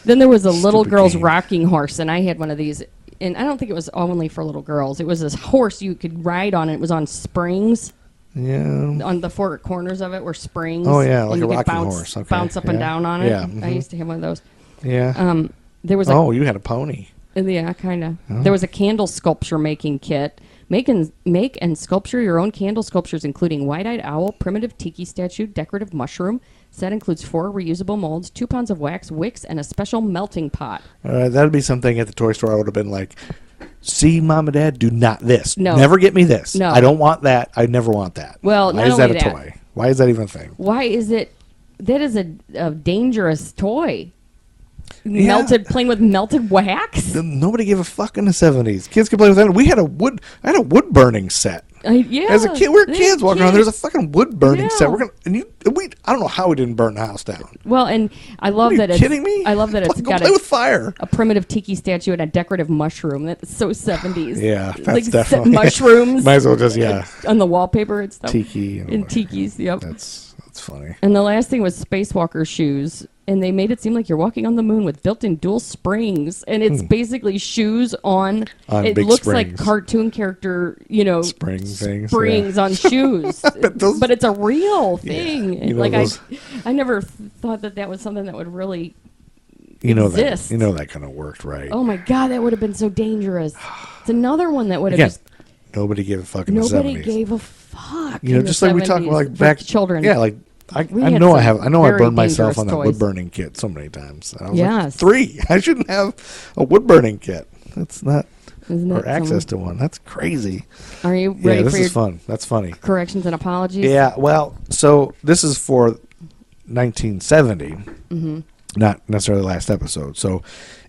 Speaker 3: Then there was a little girl's rocking horse, and I had one of these. And I don't think it was only for little girls. It was this horse you could ride on. It was on springs. Yeah. On the four corners of it were springs.
Speaker 4: Oh, yeah, like a rocking horse. Okay.
Speaker 3: Bounce up and down on it.
Speaker 4: Yeah. Mm-hmm.
Speaker 3: I used to have one of those.
Speaker 4: Yeah.
Speaker 3: There was
Speaker 4: you had a pony.
Speaker 3: Yeah, kind of. Oh. There was a candle sculpture making kit. Make and sculpture your own candle sculptures, including white-eyed owl, primitive tiki statue, decorative mushroom. Set includes 4 reusable molds, 2 pounds of wax, wicks, and a special melting pot.
Speaker 4: That'd be something at the toy store I would have been like, see, Mom and Dad, do not this.
Speaker 3: No.
Speaker 4: Never get me this.
Speaker 3: No.
Speaker 4: I don't want that. I never want that.
Speaker 3: Well,
Speaker 4: why is that a toy? Why is that even a thing?
Speaker 3: Why is it? That is a dangerous toy.
Speaker 4: Yeah.
Speaker 3: Playing with melted wax.
Speaker 4: Nobody gave a fuck in the 70s. Kids could play with that. I had a wood burning set. As a kid, we were kids walking around. There's a fucking wood burning set. I don't know how we didn't burn the house down.
Speaker 3: Well, and I love that.
Speaker 4: Are you kidding me?
Speaker 3: I love that it's got
Speaker 4: play with fire.
Speaker 3: A primitive tiki statue and a decorative mushroom. That's so 70s.
Speaker 4: Yeah, that's definitely
Speaker 3: mushrooms.
Speaker 4: Might as well just
Speaker 3: on the wallpaper and stuff.
Speaker 4: Tiki
Speaker 3: and tikis. Yep.
Speaker 4: That's funny.
Speaker 3: And the last thing was Spacewalker shoes. And they made it seem like you're walking on the moon with built-in dual springs, and it's basically shoes on it
Speaker 4: big
Speaker 3: looks
Speaker 4: springs.
Speaker 3: Like cartoon character,
Speaker 4: springs
Speaker 3: on shoes. But it's a real thing.
Speaker 4: Yeah.
Speaker 3: I never thought that was something that would really
Speaker 4: exist. That kind of worked, right?
Speaker 3: Oh my God, that would have been so dangerous. It's another one that would have
Speaker 4: nobody gave a fuck in the 70s.
Speaker 3: Nobody gave a fuck.
Speaker 4: Just like we talked about, like back
Speaker 3: children.
Speaker 4: Yeah, like. I know I burned myself on that wood burning kit so many times. And I was like 3. I shouldn't have a wood burning kit. That's not or access to one. That's crazy.
Speaker 3: Are you ready for
Speaker 4: this is fun. That's funny.
Speaker 3: Corrections and apologies?
Speaker 4: Yeah, well, so this is for 1970. Mm-hmm. Not necessarily the last episode. So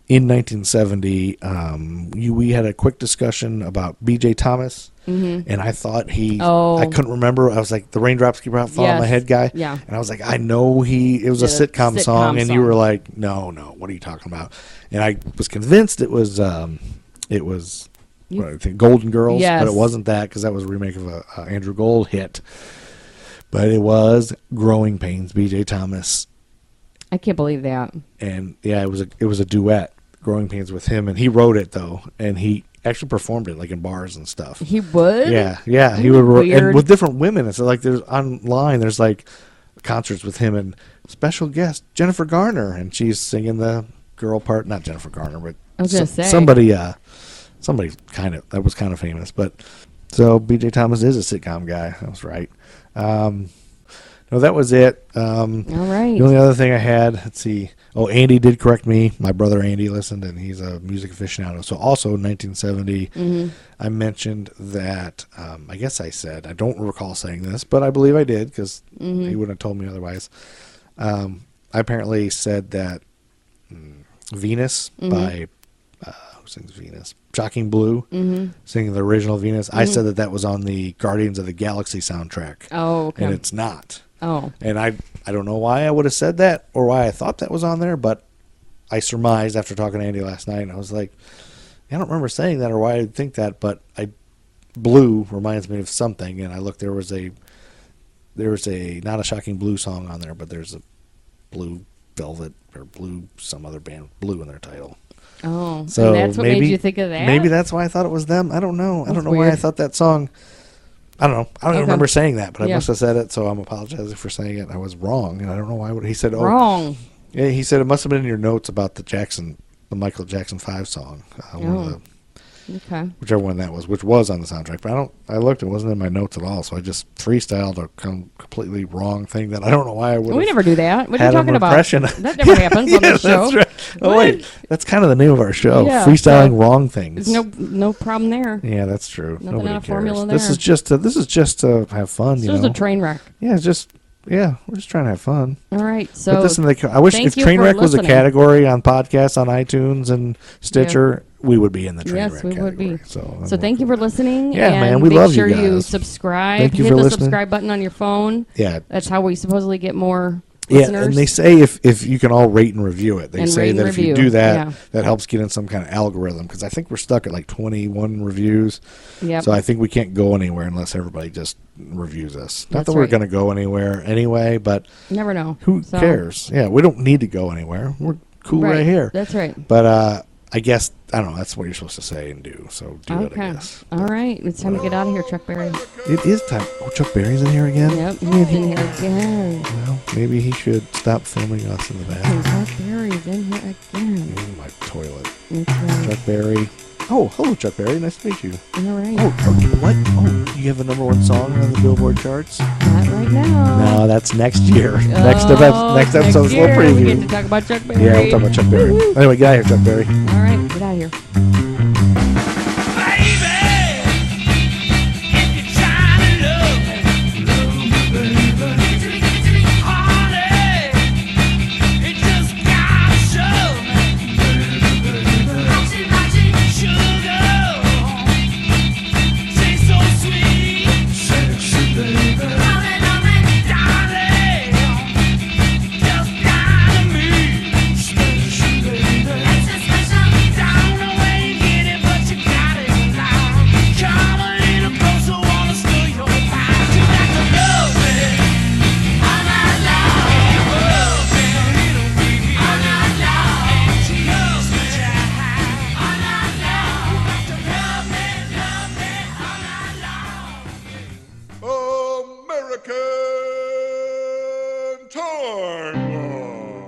Speaker 4: in 1970, we had a quick discussion about B.J. Thomas. Mm-hmm. And I thought I couldn't remember. I was like, the raindrops keep falling on my head guy.
Speaker 3: Yeah.
Speaker 4: And I was like, I know it was a sitcom song. And you were like, no, what are you talking about? And I was convinced it was I think Golden Girls, but it wasn't that because that was a remake of a Andrew Gold hit. But it was Growing Pains, B.J. Thomas.
Speaker 3: I can't believe that. And
Speaker 4: it was a duet, Growing Pains with him, and he wrote it though, and he actually performed it like in bars and stuff.
Speaker 3: He would?
Speaker 4: Yeah. He would, and with different women. It's like there's like concerts with him and special guest Jennifer Garner, and she's singing the girl part. Not Jennifer Garner, but
Speaker 3: I was gonna say
Speaker 4: somebody that was kind of famous. But so B.J. Thomas is a sitcom guy. That was right. No, that was it. All
Speaker 3: right.
Speaker 4: The only other thing I had, let's see. Oh, Andy did correct me. My brother Andy listened, and he's a music aficionado. So also in 1970, I mentioned that, I guess I said, I don't recall saying this, but I believe I did because he wouldn't have told me otherwise. I apparently said that Venus by, who sings Venus? Shocking Blue, singing the original Venus. I said that was on the Guardians of the Galaxy soundtrack.
Speaker 3: Oh, okay.
Speaker 4: And it's not.
Speaker 3: Oh.
Speaker 4: And I don't know why I would have said that or why I thought that was on there, but I surmised after talking to Andy last night, and I was like, I don't remember saying that or why I'd think that, but Blue reminds me of something, and I looked, there was a not a Shocking Blue song on there, but there's a Blue Velvet or Blue, some other band, Blue in their title.
Speaker 3: Oh, so and that's what made you think of that?
Speaker 4: Maybe that's why I thought it was them. I don't know. I don't know why I thought that song. I don't know. I don't even remember saying that, but I must have said it, so I'm apologizing for saying it. I was wrong, and I don't know why. He said,
Speaker 3: wrong.
Speaker 4: Yeah, he said it must have been in your notes about the Michael Jackson 5 song.
Speaker 3: Okay.
Speaker 4: Whichever one that was, which was on the soundtrack. But I looked, it wasn't in my notes at all, so I just freestyled a completely wrong thing that I don't know why I would.
Speaker 3: We never do that. What are you talking about? That never
Speaker 4: Yeah,
Speaker 3: happens on this show.
Speaker 4: That's right. Oh wait, that's kind of the name of our show.
Speaker 3: Yeah,
Speaker 4: Freestyling wrong things.
Speaker 3: No problem there.
Speaker 4: Yeah, that's true.
Speaker 3: Nothing
Speaker 4: Nobody
Speaker 3: out of
Speaker 4: cares.
Speaker 3: formula
Speaker 4: This
Speaker 3: there.
Speaker 4: is just to have fun.
Speaker 3: This was a train wreck.
Speaker 4: Yeah, we're just trying to have fun.
Speaker 3: All right,
Speaker 4: Put
Speaker 3: so
Speaker 4: this in the, I wish if Trainwreck was a category on podcasts on iTunes and Stitcher, we would be in the Trainwreck
Speaker 3: Yes, we
Speaker 4: category.
Speaker 3: would be.
Speaker 4: So
Speaker 3: thank you for listening.
Speaker 4: Yeah,
Speaker 3: and
Speaker 4: man, we love you
Speaker 3: Make sure you
Speaker 4: guys.
Speaker 3: subscribe.
Speaker 4: Thank you
Speaker 3: Hit
Speaker 4: for
Speaker 3: the
Speaker 4: listening.
Speaker 3: subscribe button on your phone.
Speaker 4: Yeah.
Speaker 3: That's how we supposedly get more
Speaker 4: Yeah,
Speaker 3: listeners.
Speaker 4: and they say if you can all rate and review it. They
Speaker 3: And
Speaker 4: say
Speaker 3: rate and
Speaker 4: that if you
Speaker 3: review,
Speaker 4: do that,
Speaker 3: yeah.
Speaker 4: that helps get in some kind of algorithm. Because I think we're stuck at like 21 reviews.
Speaker 3: Yep.
Speaker 4: So I think we can't go anywhere unless everybody just reviews us. Not
Speaker 3: That's
Speaker 4: that we're
Speaker 3: right.
Speaker 4: going to go anywhere anyway, but
Speaker 3: You never know.
Speaker 4: who
Speaker 3: So-
Speaker 4: cares? Yeah, we don't need to go anywhere. We're cool right here.
Speaker 3: That's right.
Speaker 4: But I guess, I don't know, that's what you're supposed to say and do. So do it, I guess.
Speaker 3: All right. It's time to get out of here, Chuck Berry.
Speaker 4: It is time. Oh, Chuck Berry's in here again?
Speaker 3: Yep. He's in here again.
Speaker 4: Well, maybe he should stop filming us in the back.
Speaker 3: Chuck Berry's in here again.
Speaker 4: In my toilet.
Speaker 3: Okay.
Speaker 4: Chuck Berry. Oh, hello, Chuck Berry. Nice to meet you.
Speaker 3: All right.
Speaker 4: Oh, what? Oh, you have a #1 song on the Billboard charts?
Speaker 3: Not right now.
Speaker 4: No, that's next year. Next
Speaker 3: Oh,
Speaker 4: episode's a little
Speaker 3: year
Speaker 4: preview.
Speaker 3: We get to talk about Chuck Berry.
Speaker 4: Yeah, we'll talk about Chuck Berry.
Speaker 3: Woo-hoo.
Speaker 4: Anyway, get out of here, Chuck Berry.
Speaker 3: All right. Get out of here.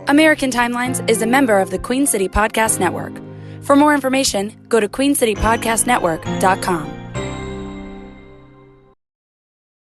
Speaker 1: American Timelines is a member of the Queen City Podcast Network. For more information, go to queencitypodcastnetwork.com.